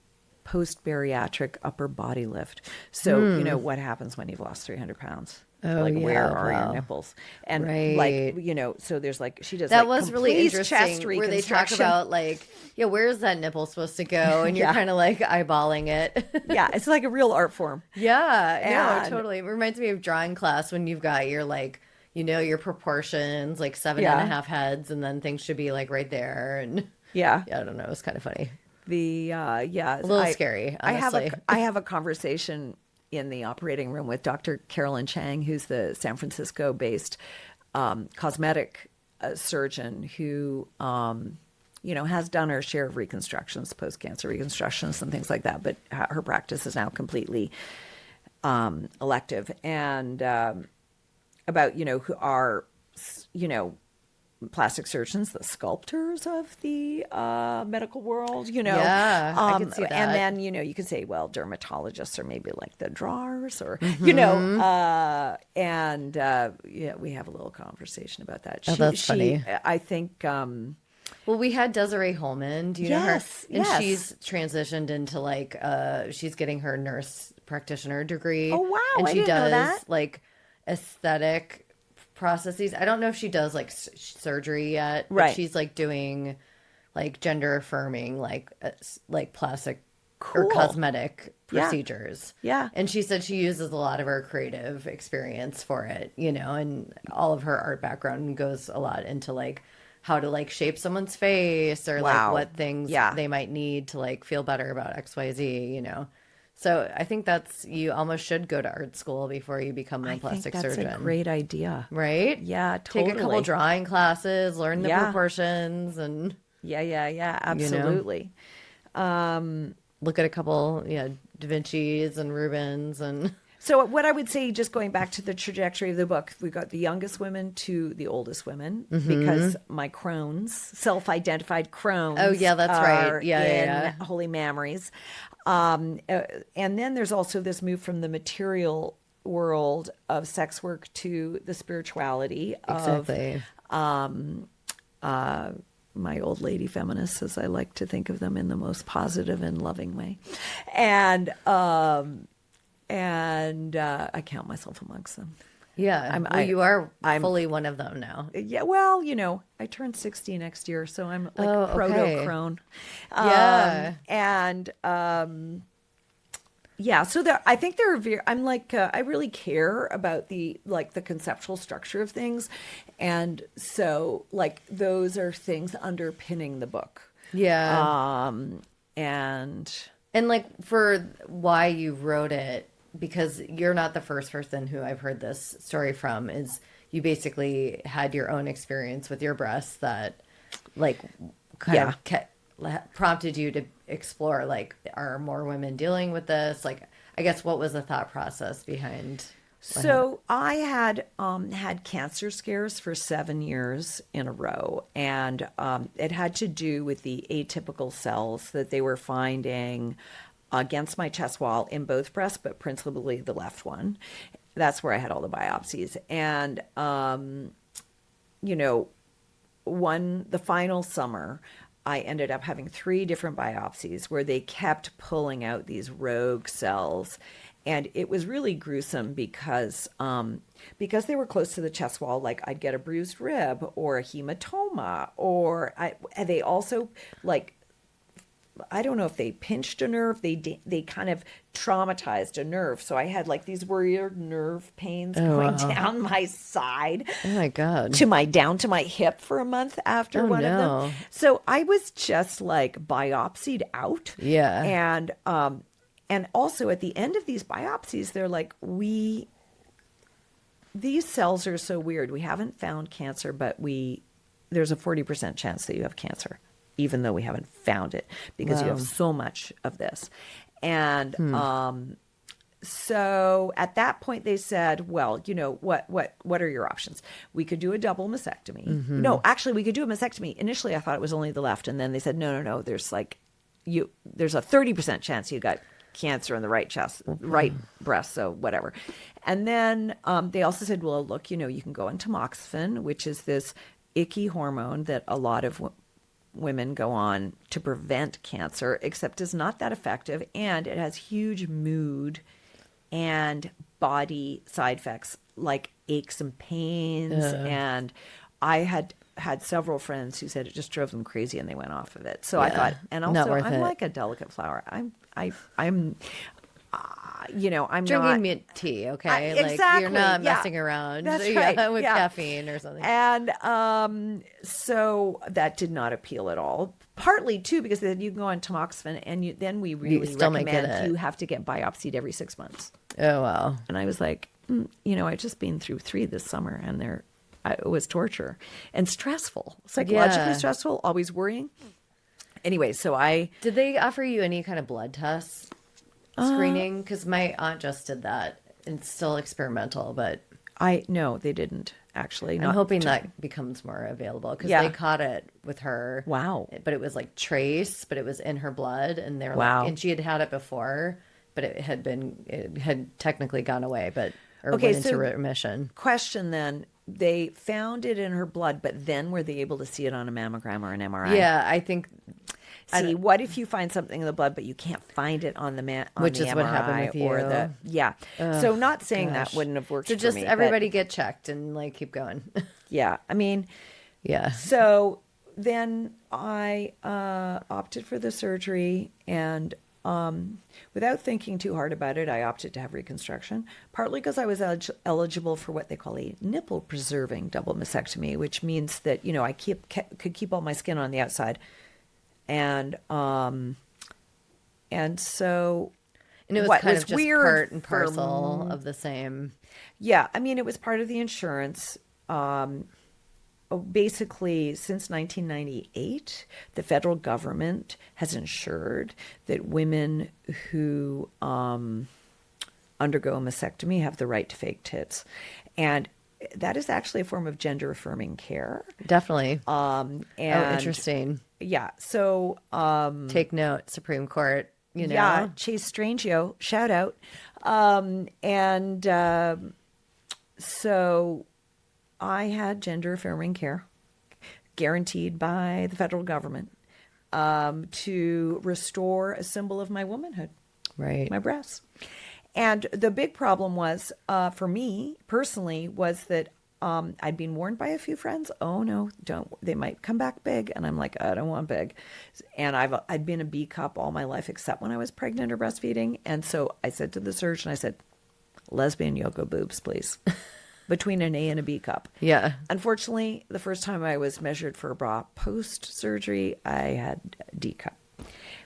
B: post-bariatric upper body lift. So, you know, what happens when you've lost 300 pounds?
A: Oh,
B: like,
A: yeah,
B: where are
A: wow.
B: your nipples? And
A: Right.
B: like, you know, so there's like, she does
A: That
B: like
A: was really
B: complete
A: interesting
B: chest
A: where they talk
B: reconstruction.
A: about like, yeah, where's that nipple supposed to go? And you're
B: Yeah.
A: kind of like eyeballing it.
B: Yeah, it's like a real art form.
A: Yeah, no,
B: And-
A: totally. It reminds me of drawing class when you've got your like, you know, your proportions, like seven
B: Yeah.
A: and a half heads, and then things should be like right there. And
B: Yeah.
A: yeah, I don't know, it was kind of funny.
B: A
A: little scary, honestly.
B: I have a conversation in the operating room with Dr. Carolyn Chang, who's the San Francisco based cosmetic surgeon who you know, has done her share of reconstructions, post-cancer reconstructions and things like that, but her practice is now completely elective. And about, you know, who are, you know, plastic surgeons, the sculptors of the medical world, you know.
A: Yeah, I can see that.
B: And then, you know, you could say, well, dermatologists are maybe like the drawers or, you know, yeah, we have a little conversation about that.
A: Oh, that's funny.
B: I think,
A: Well, we had Desiree Holman. Do you know her?
B: Yes,
A: And
B: yes.
A: she's transitioned into like she's getting her nurse practitioner degree.
B: Oh, wow,
A: And
B: I
A: she
B: didn't know
A: does
B: that.
A: like aesthetic processes. I don't know if she does like surgery yet, but
B: Right.
A: she's like doing like gender affirming like plastic or
B: Cool.
A: cosmetic
B: Yeah.
A: procedures.
B: Yeah.
A: And she said she uses a lot of her creative experience for it, you know, and all of her art background goes a lot into like how to like shape someone's face or like
B: Wow.
A: what things
B: Yeah.
A: they might need to like feel better about XYZ, you know. So I think you almost should go to art school before you become a
B: I
A: plastic
B: think that's
A: surgeon.
B: a great idea.
A: Right?
B: Yeah, totally.
A: Take a couple drawing classes, learn the
B: Yeah.
A: proportions, and
B: Yeah, absolutely.
A: look at a couple, Da Vinci's and Rubens and
B: So what I would say, just going back to the trajectory of the book, we got the youngest women to the oldest women because my Crohn's, self-identified Crohn's.
A: Oh, yeah, that's right.
B: are
A: Yeah,
B: in
A: yeah.
B: Holy Mammaries. And then there's also this move from the material world of sex work to the spirituality
A: exactly.
B: of my old lady feminists, as I like to think of them, in the most positive and loving way. And I count myself amongst them.
A: Yeah. You are
B: I'm-
A: fully one of them now.
B: Yeah, well, you know, I turn 60 next year, so I'm like
A: Oh, okay.
B: proto-crone.
A: Yeah.
B: Yeah, so I think I'm like, I really care about the conceptual structure of things. And so like those are things underpinning the book.
A: Yeah.
B: And
A: And like for why you wrote it, because you're not the first person who I've heard this story from, is you basically had your own experience with your breasts that like kind of prompted you to explore like, are more women dealing with this? Like, I guess what was the thought process behind?
B: So I had had cancer scares for 7 years in a row, and it had to do with the atypical cells that they were finding against my chest wall in both breasts, but principally the left one. That's where I had all the biopsies. And, you know, the final summer, I ended up having 3 different biopsies where they kept pulling out these rogue cells. And it was really gruesome because they were close to the chest wall. Like I'd get a bruised rib or a hematoma, or they also like, I don't know if they pinched a nerve. They kind of traumatized a nerve. So I had like these weird nerve pains going down my side.
A: Oh my God.
B: Down to my hip for a month after one of them. So I was just like biopsied out.
A: Yeah.
B: And also at the end of these biopsies, they're like, these cells are so weird. We haven't found cancer, but there's a 40% chance that you have cancer, even though we haven't found it because you have so much of this. And So at that point they said, well, what are your options? We could do a double mastectomy. No, actually we could do a mastectomy. Initially I thought it was only the left. And then they said, no, there's there's a 30% chance you got cancer in the right chest, right breast. So whatever. And then they also said, well, look, you can go on tamoxifen, which is this icky hormone that a lot of women go on to prevent cancer, except is not that effective. And it has huge mood and body side effects like aches and pains. And I had several friends who said it just drove them crazy and they went off of it. So I thought, and also I'm like a delicate flower. I'm I'm
A: drinking
B: not
A: mint tea, okay?
B: exactly.
A: You're not messing around
B: That's right.
A: with caffeine or something.
B: And so that did not appeal at all. Partly too because then you can go on tamoxifen and then we really
A: still might get
B: recommend
A: it.
B: you have to get biopsied every 6 months.
A: Oh wow.
B: And I was like, I've just been through 3 this summer and it was torture and stressful, psychologically stressful, always worrying. Anyway, so
A: Did they offer you any kind of blood test screening? Because my aunt just did that. It's still experimental, but
B: no, they didn't actually.
A: I'm hoping that becomes more available because they caught it with her.
B: Wow.
A: But it was like trace, but it was in her blood, and they're
B: Wow.
A: and she had it before, but it had technically gone away, went
B: so
A: into remission.
B: Question then. They found it in her blood, but then were they able to see it on a mammogram or an MRI?
A: Yeah, I think.
B: See, what if you find something in the blood, but you can't find it on the
A: Which
B: the
A: is
B: MRI
A: what happened with you.
B: So not saying that wouldn't have worked
A: So
B: for
A: just
B: me.
A: everybody get checked and keep going.
B: Yeah, I mean,
A: Yeah.
B: so then I opted for the surgery, and without thinking too hard about it, I opted to have reconstruction, partly because I was eligible for what they call a nipple preserving double mastectomy, which means that I could keep all my skin on the outside, and so
A: And it was
B: what
A: kind
B: was
A: of just
B: weird
A: part and
B: for
A: parcel of the same.
B: Yeah, I mean, it was part of the insurance. Basically, since 1998, the federal government has ensured that women who undergo a mastectomy have the right to fake tits. And that is actually a form of gender affirming care.
A: Definitely.
B: And
A: Interesting.
B: Yeah. So
A: Take note, Supreme Court.
B: yeah, Chase Strangio, shout out. So I had gender affirming care guaranteed by the federal government to restore a symbol of my womanhood,
A: Right.
B: my breasts. And the big problem was, for me personally, was that I'd been warned by a few friends, oh no, they might come back big. And I'm like, I don't want big. And I'd been a B cup all my life, except when I was pregnant or breastfeeding. And so I said to the surgeon, I said, lesbian yoga boobs, please. Between an A and a B cup.
A: Yeah.
B: Unfortunately, the first time I was measured for a bra post-surgery, I had D cup,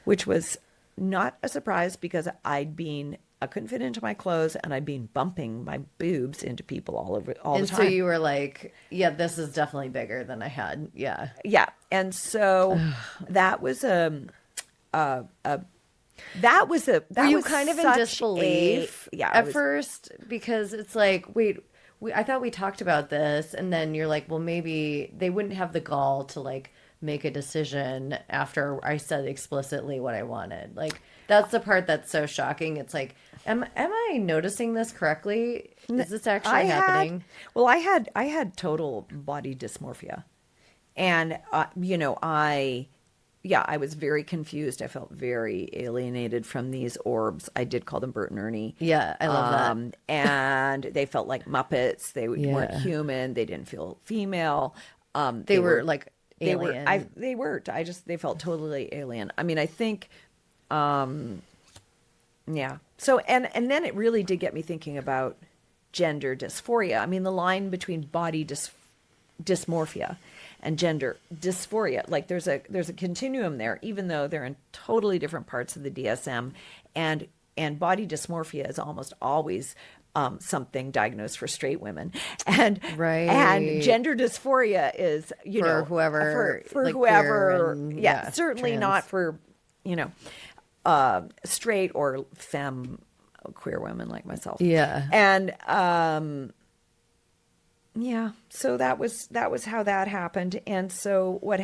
B: which was not a surprise because I couldn't fit into my clothes and I'd been bumping my boobs into people all the time.
A: And so you were like, yeah, this is definitely bigger than I had. Yeah.
B: Yeah. And so that was were
A: you kind of in disbelief at first? Because it's like, wait, I thought we talked about this. And then you're like, well, maybe they wouldn't have the gall to make a decision after I said explicitly what I wanted. That's the part that's so shocking. It's like, am I noticing this correctly? Is this actually happening?
B: I had total body dysmorphia. And, I was very confused. I felt very alienated from these orbs. I did call them Bert and Ernie.
A: Yeah, I love that.
B: And they felt like Muppets. They weren't human. They didn't feel female.
A: They were like alien.
B: They weren't. They felt totally alien. I mean, I think, yeah. So, and then it really did get me thinking about gender dysphoria. I mean, the line between body dysmorphia and gender dysphoria, there's a continuum there, even though they're in totally different parts of the DSM, and body dysmorphia is almost always something diagnosed for straight women, and
A: right,
B: and gender dysphoria is
A: for whoever
B: for
A: like
B: whoever,
A: and,
B: certainly
A: trans.
B: not for straight or femme queer women like myself.
A: Yeah.
B: And yeah, so that was how that happened. And so what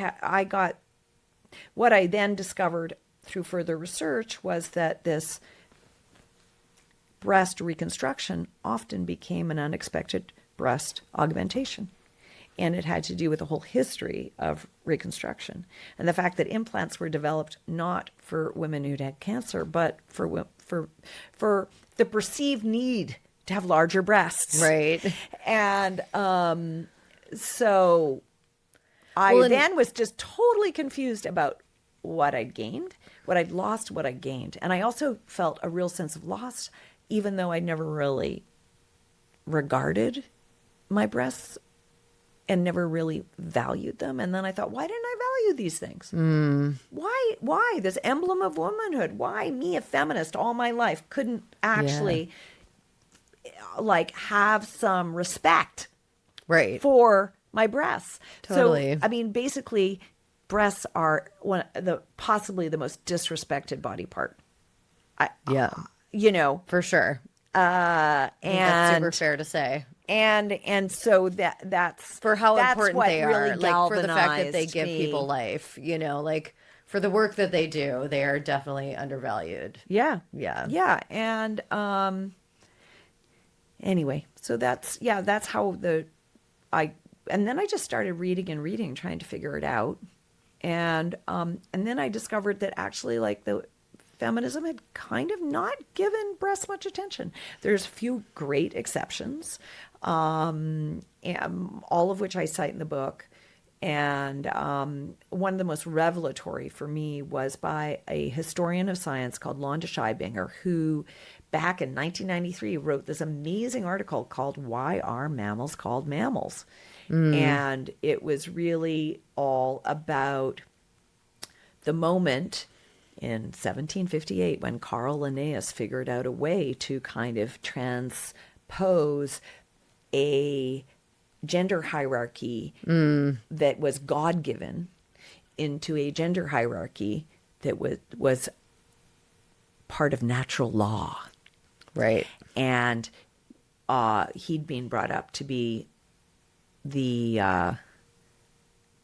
B: I then discovered through further research was that this breast reconstruction often became an unexpected breast augmentation. And it had to do with the whole history of reconstruction and the fact that implants were developed not for women who'd had cancer, but for the perceived need to have larger breasts.
A: Right.
B: And so I then was just totally confused about what I'd gained, what I'd lost, what I gained. And I also felt a real sense of loss, even though I never really regarded my breasts and never really valued them. And then I thought, why didn't I value these things? Why this emblem of womanhood? Why me, a feminist all my life, couldn't actually like have some respect for my breasts?
A: Totally.
B: So, I mean, basically, breasts are possibly the most disrespected body part.
A: For sure.
B: And
A: that's super fair to say.
B: And so that's
A: for how important they
B: really
A: are, like for the fact that they
B: galvanized
A: give
B: me.
A: people life, like for the work that they do, they are definitely undervalued.
B: Yeah. And anyway, so that's how and then I just started reading, trying to figure it out. And then I discovered that actually, like, the feminism had kind of not given breasts much attention. There's a few great exceptions, and all of which I cite in the book. And one of the most revelatory for me was by a historian of science called Londa Scheibinger, who back in 1993 wrote this amazing article called "Why Are Mammals Called Mammals?" And it was really all about the moment in 1758 when Carl Linnaeus figured out a way to kind of transpose a gender hierarchy that was God-given into a gender hierarchy that was part of natural law.
A: Right.
B: And he'd been brought up to be the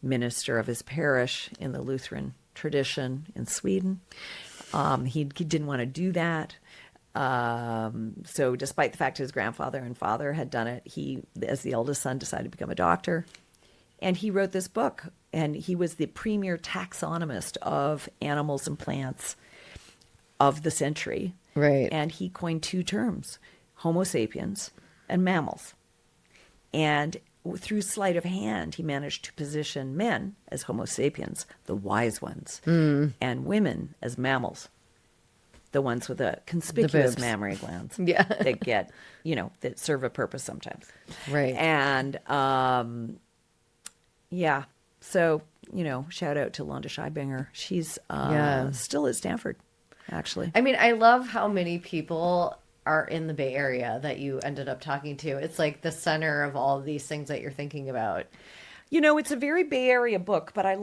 B: minister of his parish in the Lutheran tradition in Sweden. He didn't want to do that. So despite the fact his grandfather and father had done it, he, as the eldest son, decided to become a doctor. And he wrote this book, and he was the premier taxonomist of animals and plants of the century.
A: Right.
B: And he coined two terms, Homo sapiens and mammals. And through sleight of hand, he managed to position men as Homo sapiens, the wise ones, and women as mammals, the ones with the conspicuous mammary glands that get, that serve a purpose sometimes.
A: Right.
B: And, so, shout out to Londa Scheibinger. She's still at Stanford, actually.
A: I mean, I love how many people are in the Bay Area that you ended up talking to. It's like the center of all of these things that you're thinking about.
B: It's a very Bay Area book, but I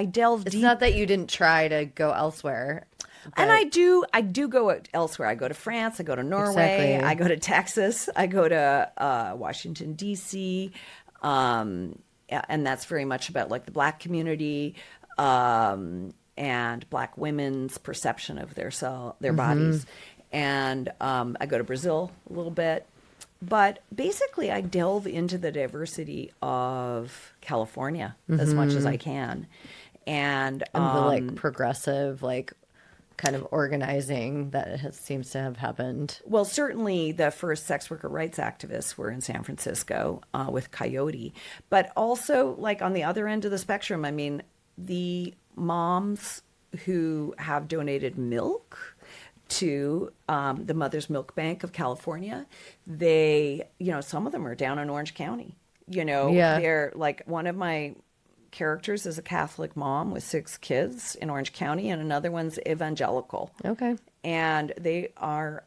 B: delve deep.
A: It's not that you didn't try to go elsewhere.
B: And I do go elsewhere. I go to France, I go to Norway, I go to Texas, I go to Washington, D.C., and that's very much about like the Black community and Black women's perception of their bodies. And I go to Brazil a little bit. But basically, I delve into the diversity of California as much as I can. And
A: the like progressive, like kind of organizing that seems to have happened.
B: Well, certainly the first sex worker rights activists were in San Francisco with Coyote. But also, like on the other end of the spectrum, I mean, the moms who have donated milk to the Mother's Milk Bank of California, they, some of them are down in Orange County. They're like, one of my characters is a Catholic mom with 6 kids in Orange County, and another one's evangelical.
A: Okay.
B: And they are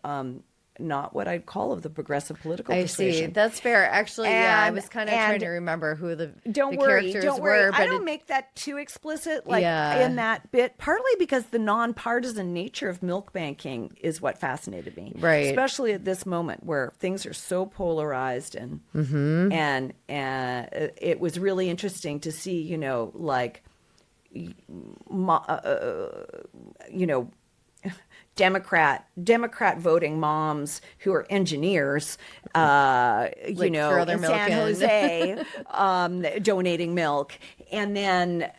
B: not what I'd call of the progressive political
A: I
B: persuasion.
A: see. That's fair. Actually, yeah, I
B: And-
A: was kind of trying
B: and
A: to remember who the
B: Don't
A: the
B: worry,
A: characters
B: don't worry.
A: were,
B: I
A: but
B: don't make that too explicit, like
A: Yeah.
B: in that bit. Partly because the nonpartisan nature of milk banking is what fascinated me,
A: Right.
B: Especially at this moment where things are so polarized, and and it was really interesting to see, like, you know, Democrat voting moms who are engineers,
A: throw their
B: in
A: milk
B: San
A: in.
B: Jose, donating milk, and then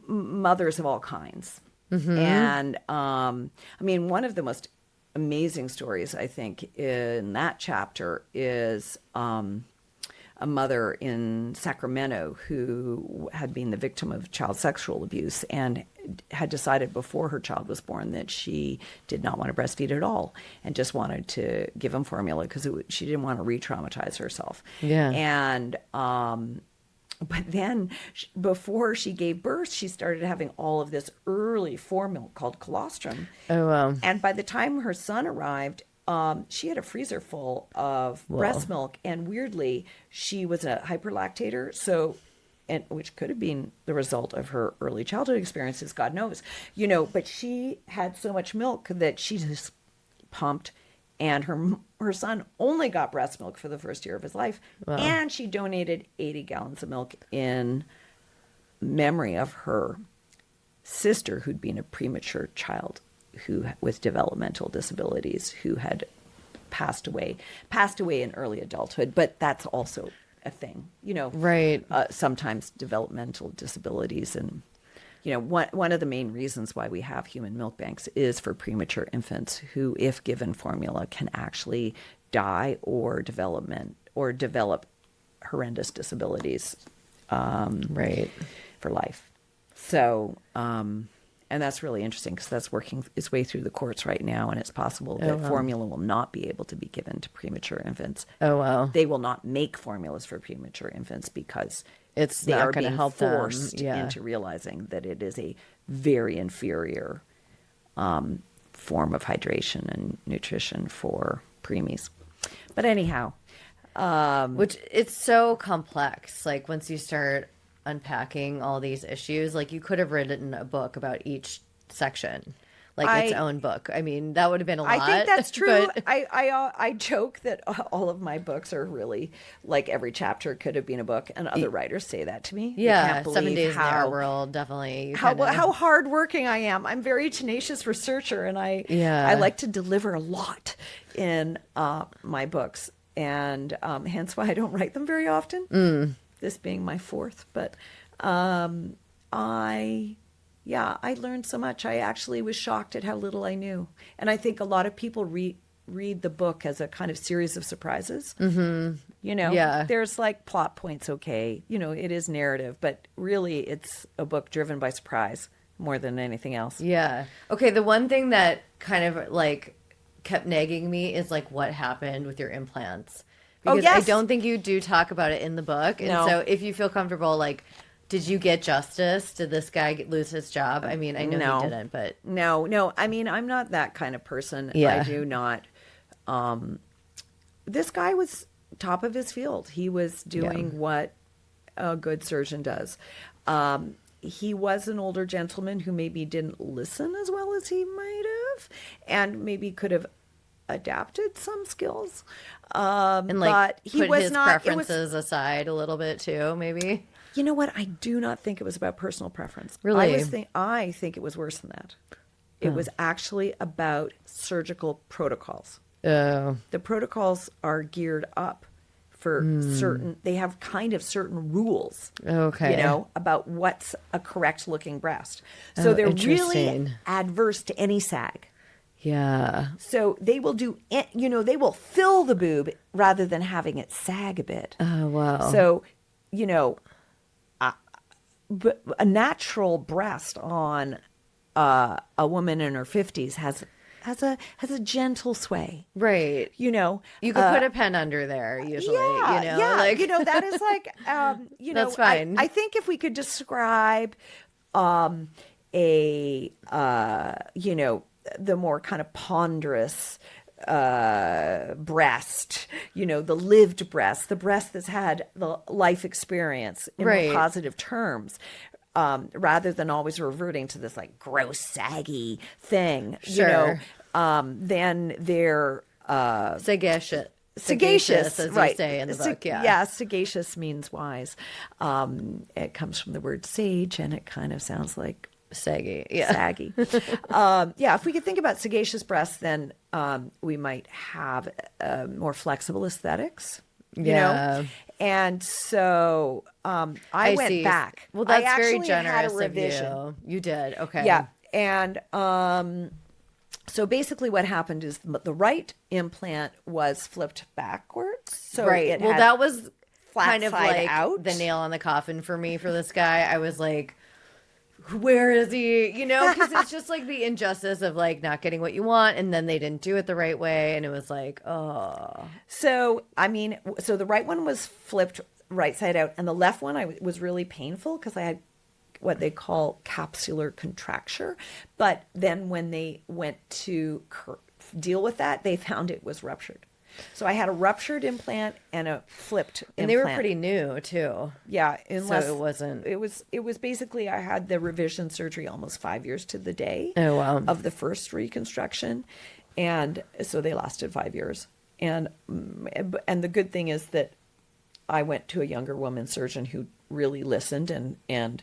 B: mothers of all kinds. And I mean, one of the most amazing stories I think in that chapter is a mother in Sacramento who had been the victim of child sexual abuse and had decided before her child was born that she did not want to breastfeed at all and just wanted to give him formula because she didn't want to re-traumatize herself.
A: Yeah.
B: And but then before she gave birth, she started having all of this early formula called colostrum.
A: Oh, wow.
B: And by the time her son arrived, she had a freezer full of breast milk, and weirdly, she was a hyperlactator, which could have been the result of her early childhood experiences, God knows, but she had so much milk that she just pumped, and her son only got breast milk for the first year of his life, and she donated 80 gallons of milk in memory of her sister who'd been a premature child with developmental disabilities who had passed away in early adulthood. But that's also a thing,
A: Right.
B: Sometimes developmental disabilities, and one of the main reasons why we have human milk banks is for premature infants who, if given formula, can actually die or develop horrendous disabilities
A: Right.
B: for life. So and that's really interesting because that's working its way through the courts right now, and it's possible that formula will not be able to be given to premature infants.
A: Oh, wow.
B: They will not make formulas for premature infants because
A: It's
B: they
A: not
B: are
A: gonna
B: being
A: help them.
B: forced
A: Yeah.
B: into realizing that it is a very inferior form of hydration and nutrition for preemies. But anyhow,
A: Which it's so complex. Like once you start unpacking all these issues, like you could have written a book about each section, like its own book. I mean, that would have been a lot.
B: I think that's true.
A: but-
B: I joke that all of my books are really like every chapter could have been a book, and other writers say that to me. They
A: yeah,
B: can't
A: 7
B: believe
A: Days in the
B: how
A: Art World, definitely. You
B: how
A: kinda-
B: how hardworking I am. I'm a very tenacious researcher, and I like to deliver a lot in my books, and hence why I don't write them very often. This being my fourth, but I learned so much. I actually was shocked at how little I knew, and I think a lot of people read the book as a kind of series of surprises.
A: Yeah.
B: There's like plot points, okay, it is narrative, but really it's a book driven by surprise more than anything else.
A: Yeah. Okay, the one thing that kind of like kept nagging me is like what happened with your implants. Because
B: yes.
A: I don't think you do talk about it in the book. And
B: No.
A: so if you feel comfortable, like, did you get justice? Did this guy lose his job? I mean, I know
B: No.
A: he didn't, but
B: No. I mean, I'm not that kind of person.
A: Yeah.
B: I do not. This guy was top of his field. He was doing what a good surgeon does. He was an older gentleman who maybe didn't listen as well as he might have, and maybe could have adapted some skills.
A: and like
B: but he
A: put
B: was
A: his
B: not.
A: preferences aside a little bit too, maybe.
B: You know what? I do not think it was about personal preference.
A: Really?
B: I think it was worse than that. It was actually about surgical protocols.
A: Oh,
B: The protocols are geared up for certain, they have kind of certain rules,
A: okay.
B: about what's a correct looking breast. So they're really
A: interesting.
B: adverse to any sag.
A: Yeah.
B: So they will they will fill the boob rather than having it sag a bit.
A: Oh, wow.
B: So, a natural breast on a woman in her 50s has a gentle sway.
A: Right.
B: You
A: You could put a pen under there usually,
B: yeah,
A: like
B: that is like,
A: That's fine.
B: I think if we could describe a the more kind of ponderous breast, the lived breast, the breast that's had the life experience in more
A: Right.
B: positive terms, rather than always reverting to this like gross, saggy thing,
A: Sure.
B: then they're
A: Sagacious.
B: sagacious,
A: As you
B: right?
A: say in the book. Yeah.
B: Yeah, sagacious means wise. It comes from the word sage, and it kind of sounds like
A: Saggy. Yeah.
B: saggy. Yeah, if we could think about sagacious breasts, then we might have more flexible aesthetics,
A: Yeah.
B: And so I went
A: see.
B: back.
A: Well,
B: I
A: that's very
B: actually had
A: generous
B: a
A: of
B: revision.
A: you. You did. Okay.
B: Yeah, and so basically what happened is the right implant was flipped backwards. So
A: Right.
B: it
A: Well,
B: had
A: that was
B: flat
A: kind of
B: side
A: like
B: out.
A: the nail on the coffin for me for this guy. I was like, where is he? Because it's just like the injustice of like not getting what you want, and then they didn't do it the right way, and it was like, oh,
B: So, I mean, so the right one was flipped right side out, and the left one was really painful because I had what they call capsular contracture. But then when they went to deal with that, they found it was ruptured. So I had a ruptured implant and a flipped
A: and
B: implant.
A: they were pretty new too.
B: Yeah, unless
A: it wasn't.
B: It was basically I had the revision surgery almost 5 years to the day.
A: Oh, wow.
B: Of the first reconstruction, and so they lasted 5 years. And the good thing is that I went to a younger woman surgeon who really listened and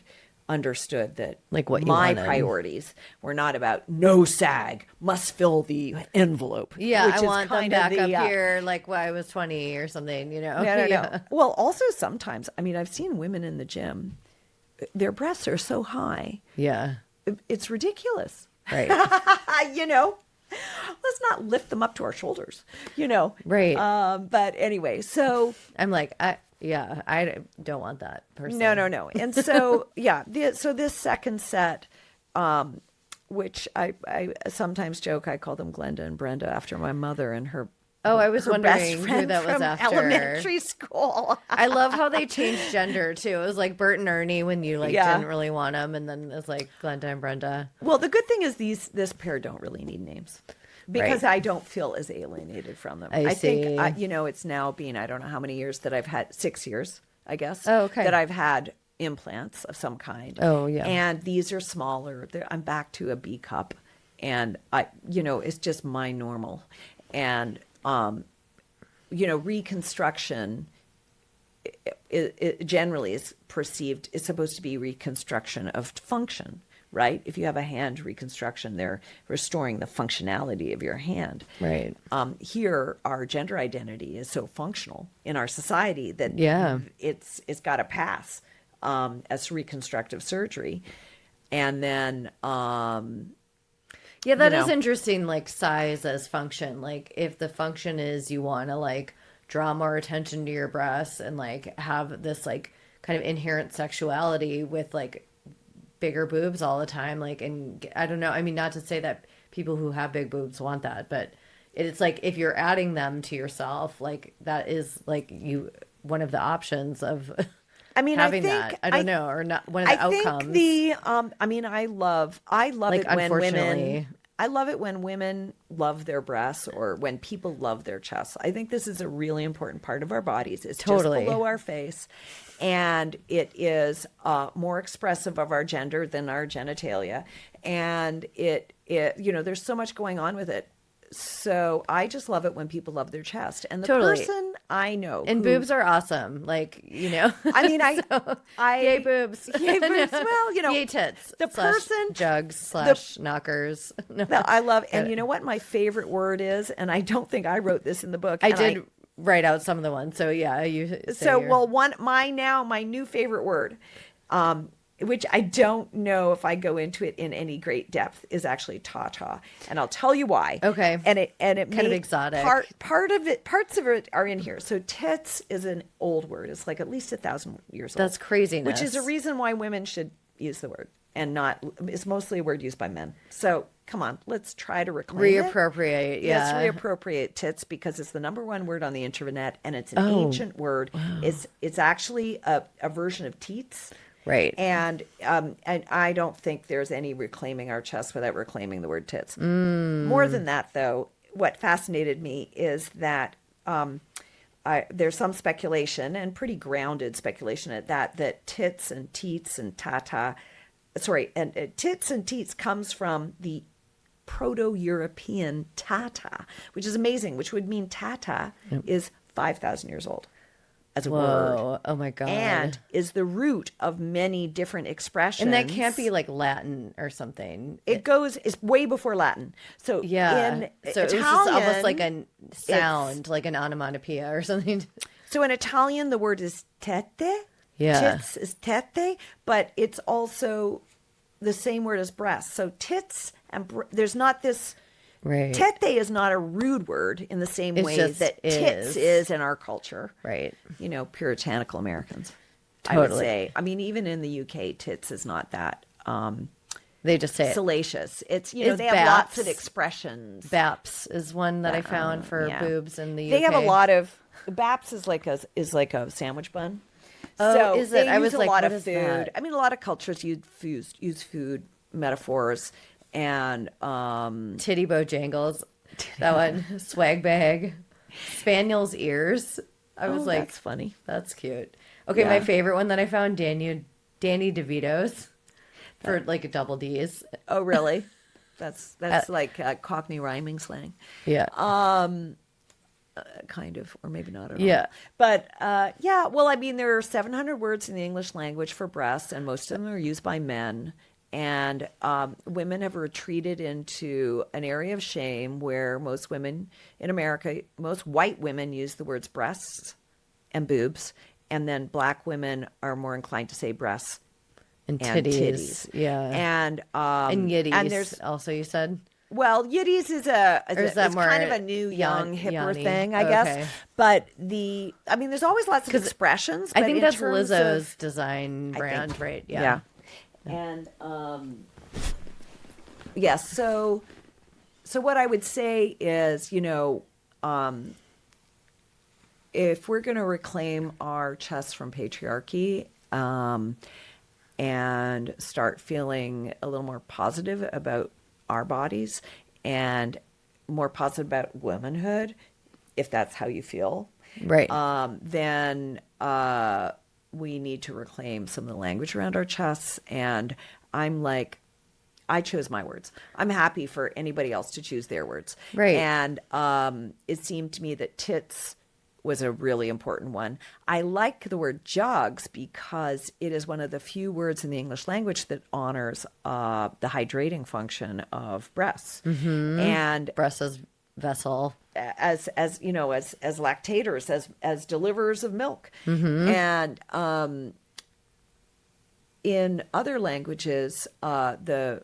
B: understood that
A: Like what you
B: my
A: wanted.
B: priorities were not about no sag, must fill the envelope.
A: Yeah,
B: which
A: I
B: is
A: want them
B: kind of
A: back
B: the,
A: up here like when I was 20 or something,
B: No.
A: Yeah.
B: Well, also sometimes, I mean, I've seen women in the gym, their breasts are so high.
A: Yeah.
B: It's ridiculous.
A: Right.
B: Let's not lift them up to our shoulders,
A: Right.
B: But anyway, so
A: I'm like, I don't want that person.
B: no. And so, yeah, so this second set, which I sometimes joke, I call them Glenda and Brenda after my mother and her.
A: Oh, I was
B: her best
A: wondering who
B: friend
A: that was
B: from
A: after.
B: elementary school.
A: I love how they changed gender too. It was like Bert and Ernie when you
B: Yeah.
A: didn't really want them, and then it's like Glenda and Brenda.
B: Well, the good thing is this pair don't really need names because
A: Right.
B: I don't feel as alienated from them.
A: I
B: think
A: see.
B: it's now been I don't know how many years that I've had 6 years, I guess.
A: Oh, okay.
B: That I've had implants of some kind.
A: Oh, yeah.
B: And these are smaller. I'm back to a B cup, and it's just my normal, and reconstruction. It generally is perceived, it's supposed to be reconstruction of function, right? If you have a hand reconstruction, they're restoring the functionality of your hand.
A: Right.
B: Here, our gender identity is so functional in our society that
A: Yeah.
B: it's got to pass as reconstructive surgery. And then
A: Yeah, that
B: you
A: is
B: know.
A: interesting, like size as function. Like if the function is you want to like draw more attention to your breasts and like have this like kind of inherent sexuality with like bigger boobs all the time, like, and I don't know, I mean, not to say that people who have big boobs want that, but it's like if you're adding them to yourself, like that is like one of the options of
B: I mean,
A: having
B: I
A: that.
B: think
A: I don't know, or not one of the outcomes.
B: think I love
A: Like,
B: it when women.
A: unfortunately.
B: I love it when women love their breasts or when people love their chests. I think this is a really important part of our bodies. It's
A: Totally.
B: just below our face, and it is more expressive of our gender than our genitalia. And it there's so much going on with it. So I just love it when people love their chest. And the
A: Totally.
B: person I know
A: And
B: who-
A: boobs are awesome. Like,
B: I mean,
A: yay boobs.
B: Yay boobs. Well,
A: Yay tits.
B: the
A: slash
B: person-
A: jugs / knockers. No.
B: No, I love, and you know what my favorite word is, and I don't think I wrote this in the book.
A: I
B: and
A: did write out some of the ones. So yeah, you say
B: So
A: your-
B: my new favorite word, which I don't know if I go into it in any great depth, is actually ta-ta, and I'll tell you why.
A: Okay.
B: And it
A: Kind of
B: may-
A: exotic.
B: Parts of it are in here. So tits is an old word. It's like at least 1,000 years old.
A: That's craziness.
B: Which is a reason why women should use the word and not. It's mostly a word used by men. So come on, let's try to reclaim it.
A: Reappropriate.
B: Yes,
A: Yeah.
B: reappropriate tits because it's the number one word on the internet and it's an
A: Oh,
B: ancient word. It's actually a version of teats.
A: Right.
B: And I don't think there's any reclaiming our chest without reclaiming the word tits. More than that, though, what fascinated me is that there's some speculation, and pretty grounded speculation at that tits and teats and tata, tits and teats comes from the Proto-European tata, which is amazing, which would mean tata is 5,000 years old as a word.
A: Whoa. Oh my God.
B: And is the root of many different expressions.
A: And that can't be like Latin or something.
B: It's way before Latin. So
A: Yeah.
B: in
A: So it was
B: Italian,
A: just almost like a sound, like an onomatopoeia or something.
B: so in Italian, the word is tete.
A: Yeah.
B: Tits is tete, but it's also the same word as breast. So tits and there's not this.
A: Right.
B: Tete is not a rude word in the same way
A: just
B: that tits is in our culture.
A: Right.
B: You know, puritanical Americans.
A: Totally.
B: I would say. I mean, even in the UK, tits is not that
A: They just say it.
B: salacious. It's, you know,
A: Is
B: they have
A: baps.
B: lots of expressions.
A: BAPS is one that I found for
B: yeah.
A: boobs in the UK.
B: They have a lot of baps is like a sandwich bun.
A: Oh,
B: so
A: is
B: they
A: it? I
B: use
A: was
B: a
A: like,
B: lot
A: what
B: of
A: is
B: food.
A: that?
B: I mean, a lot of cultures use food metaphors and
A: Titty Bojangles. That one. Swag bag. Spaniel's ears. I was like,
B: that's funny.
A: that's cute. Okay,
B: Yeah.
A: my favorite one that I found, Danny DeVito's for like a double D's.
B: Oh, really? That's like Cockney rhyming slang.
A: Yeah.
B: Kind of, or maybe not at all.
A: Yeah.
B: But yeah, well, I mean, there are 700 words in the English language for breasts, and most of them are used by men. And women have retreated into an area of shame where most women in America, most white women use the words breasts and boobs, and then black women are more inclined to say breasts
A: And
B: and
A: titties.
B: titties.
A: Yeah.
B: And
A: yitties.
B: and there's
A: also, you said?
B: well, yiddies is
A: that more
B: kind of a new, young, hipper
A: Yanni?
B: thing, I
A: Oh,
B: guess.
A: okay.
B: But I mean, there's always lots of expressions.
A: I
B: but
A: think
B: in
A: that's
B: terms
A: Lizzo's
B: of-
A: design
B: I
A: brand,
B: think.
A: right?
B: Yeah. And yes, so what I would say is, you know, if we're going to reclaim our chests from patriarchy, and start feeling a little more positive about our bodies and more positive about womanhood, if that's how you feel,
A: Right.
B: then we need to reclaim some of the language around our chests. And I'm like, I chose my words. I'm happy for anybody else to choose their words.
A: Right.
B: And it seemed to me that tits was a really important one. I like the word jugs because it is one of the few words in the English language that honors the hydrating function of breasts. Mm-hmm. And
A: Breast as vessel.
B: as you know, as lactators, as deliverers of milk.
A: Mm-hmm.
B: And in other languages, the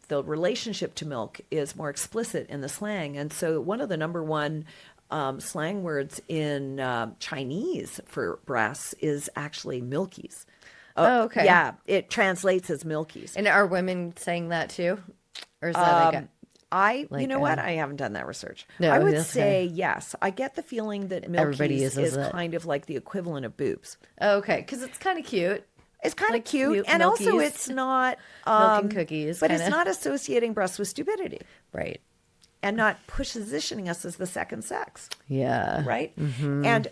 B: relationship to milk is more explicit in the slang. And so one of the number one slang words in Chinese for breasts is actually milkies.
A: Oh, okay.
B: Yeah, it translates as milkies.
A: And are women saying that too? Or is that
B: You know what? I haven't done that research.
A: No,
B: I would
A: that's
B: say
A: okay.
B: yes. I get the feeling that
A: Everybody
B: milkies
A: uses
B: is
A: it.
B: kind of like the equivalent of boobs.
A: okay, because it's kind of cute.
B: It's kind
A: Like
B: of cute,
A: cute
B: and also
A: milkies.
B: it's not
A: Milk and cookies,
B: but it's
A: kinda.
B: not associating breasts with stupidity
A: Right.
B: and not positioning us as the second sex,
A: Yeah.
B: right? Mm-hmm. And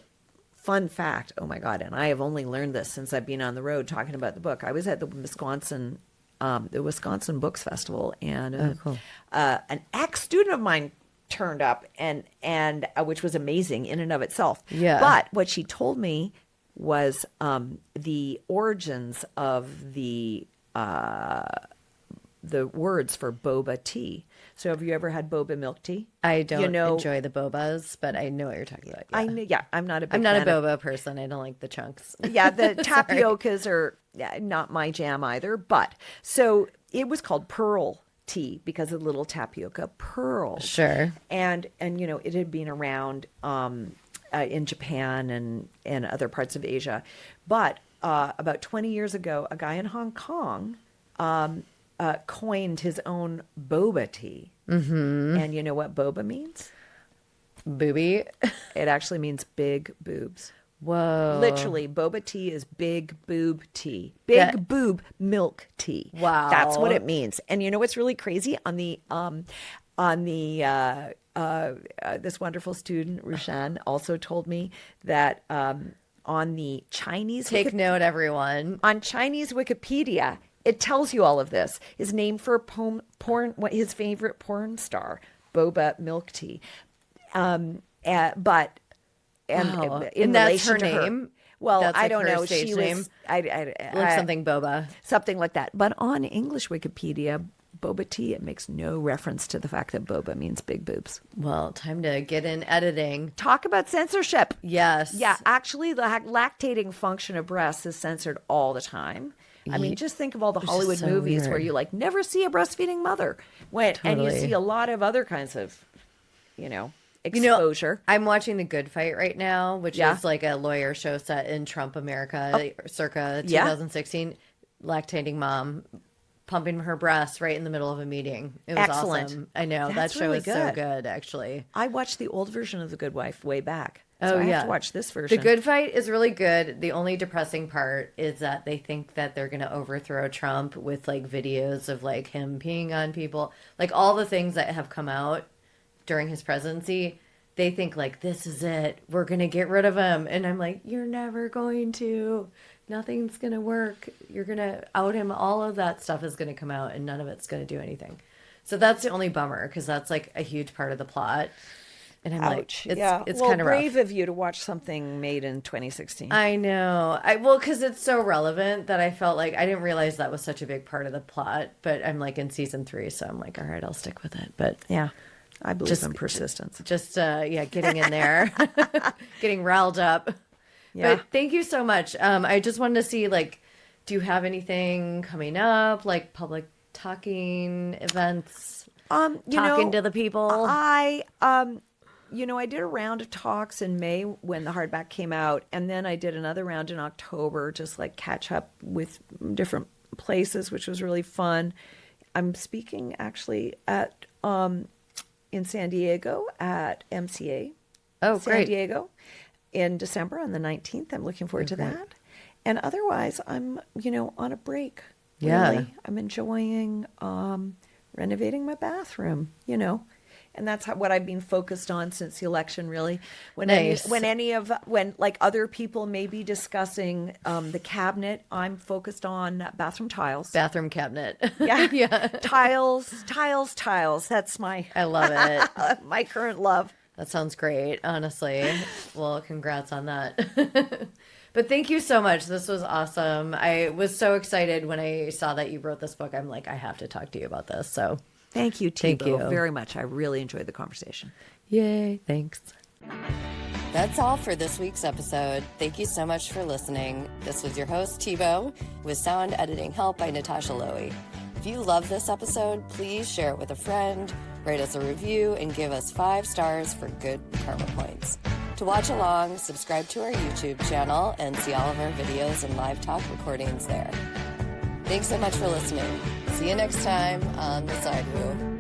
B: fun fact, oh my God, and I have only learned this since I've been on the road talking about the book. I was at the Wisconsin Books Festival, and
A: cool.
B: an ex-student of mine turned up, and which was amazing in and of itself.
A: Yeah.
B: But what she told me was the origins of the words for boba tea. So have you ever had boba milk tea?
A: I don't
B: You know-
A: enjoy the bobas, but I know what you're talking about.
B: I'm not a big
A: I'm not a
B: fan of-
A: boba person. I don't like the chunks.
B: Yeah, the tapiocas are not my jam either. But so it was called pearl tea because of little tapioca pearls.
A: Sure.
B: And you know, it had been around in Japan and other parts of Asia. But about 20 years ago, a guy in Hong Kong coined his own boba tea. Mm-hmm. And you know what boba means?
A: Booby.
B: It actually means big boobs.
A: Whoa.
B: Literally, boba tea is big boob tea. Big boob milk tea.
A: Wow.
B: That's what it means. And you know what's really crazy? On the this wonderful student, Rushan, also told me that on the Chinese
A: Take note, everyone.
B: on Chinese Wikipedia, it tells you all of this. Is named for his favorite porn star, boba milk tea. But
A: Wow.
B: in
A: And that's
B: relation
A: her
B: to
A: name?
B: well,
A: That's
B: I
A: like
B: don't
A: her
B: know.
A: stage
B: She
A: name?
B: was
A: Like something boba.
B: something like that. But on English Wikipedia, boba tea, it makes no reference to the fact that boba means big boobs.
A: Well, time to get in editing.
B: Talk about censorship.
A: Yes.
B: Yeah, actually, the lactating function of breasts is censored all the time. I mean, just think of all the
A: Which is
B: Hollywood
A: so
B: movies where
A: weird.
B: you like never see a breastfeeding mother, and you
A: Totally.
B: see a lot of other kinds of, exposure.
A: I'm watching The Good Fight right now, which
B: Yeah.
A: is like a lawyer show set in Trump America, circa
B: Yeah.
A: 2016. Lactating mom pumping her breast right in the middle of a meeting. It was
B: Excellent.
A: awesome. I know.
B: That's
A: that show
B: really
A: is so
B: good.
A: good, actually.
B: I watched the old version of The Good Wife way back.
A: Oh,
B: So I
A: yeah.
B: have to watch this version.
A: The Good Fight is really good. The only depressing part is that they think that they're going to overthrow Trump with like videos of like him peeing on people, like all the things that have come out during his presidency. They think like, this is it. We're going to get rid of him. And I'm like, you're never going to. Nothing's going to work. You're going to out him. All of that stuff is going to come out and none of it's going to do anything. So that's the only bummer because that's like a huge part of the plot. And I'm
B: Ouch.
A: like, it's
B: well,
A: kind of rough.
B: brave of you to watch something made in 2016.
A: I know. Well, because it's so relevant that I felt like I didn't realize that was such a big part of the plot. But I'm like in season 3, so I'm like, all right, I'll stick with it. But
B: Yeah. I believe
A: Just-
B: in persistence.
A: just getting in there, getting riled up.
B: Yeah.
A: But thank you so much. I just wanted to see like, do you have anything coming up, like public talking events, talking to the people?
B: I did a round of talks in May when the hardback came out, and then I did another round in October, just like catch up with different places, which was really fun. I'm speaking actually at in San Diego at MCA.
A: Oh,
B: San
A: great.
B: Diego in December on the 19th. I'm looking forward to that. And otherwise, I'm, on a break.
A: Yeah.
B: Really. I'm enjoying renovating my bathroom, And that's what I've been focused on since the election, really. When
A: Nice.
B: when other people may be discussing the cabinet, I'm focused on bathroom tiles.
A: Bathroom cabinet.
B: Yeah.
A: Yeah.
B: Tiles. That's my
A: I love it.
B: my current love.
A: That sounds great, honestly. Well, congrats on that. But thank you so much. This was awesome. I was so excited when I saw that you wrote this book. I'm like, I have to talk to you about this. So
B: Thank you,
A: Thank
B: Thibault,
A: you.
B: very much. I really enjoyed the conversation.
A: yay, thanks. That's all for this week's episode. Thank you so much for listening. This was your host, Thibault, with sound editing help by Natasha Lowy. If you love this episode, please share it with a friend, write us a review, and give us 5 stars for good karma points. To watch along, subscribe to our YouTube channel and see all of our videos and live talk recordings there. Thanks so much for listening. See you next time on The Side Woo.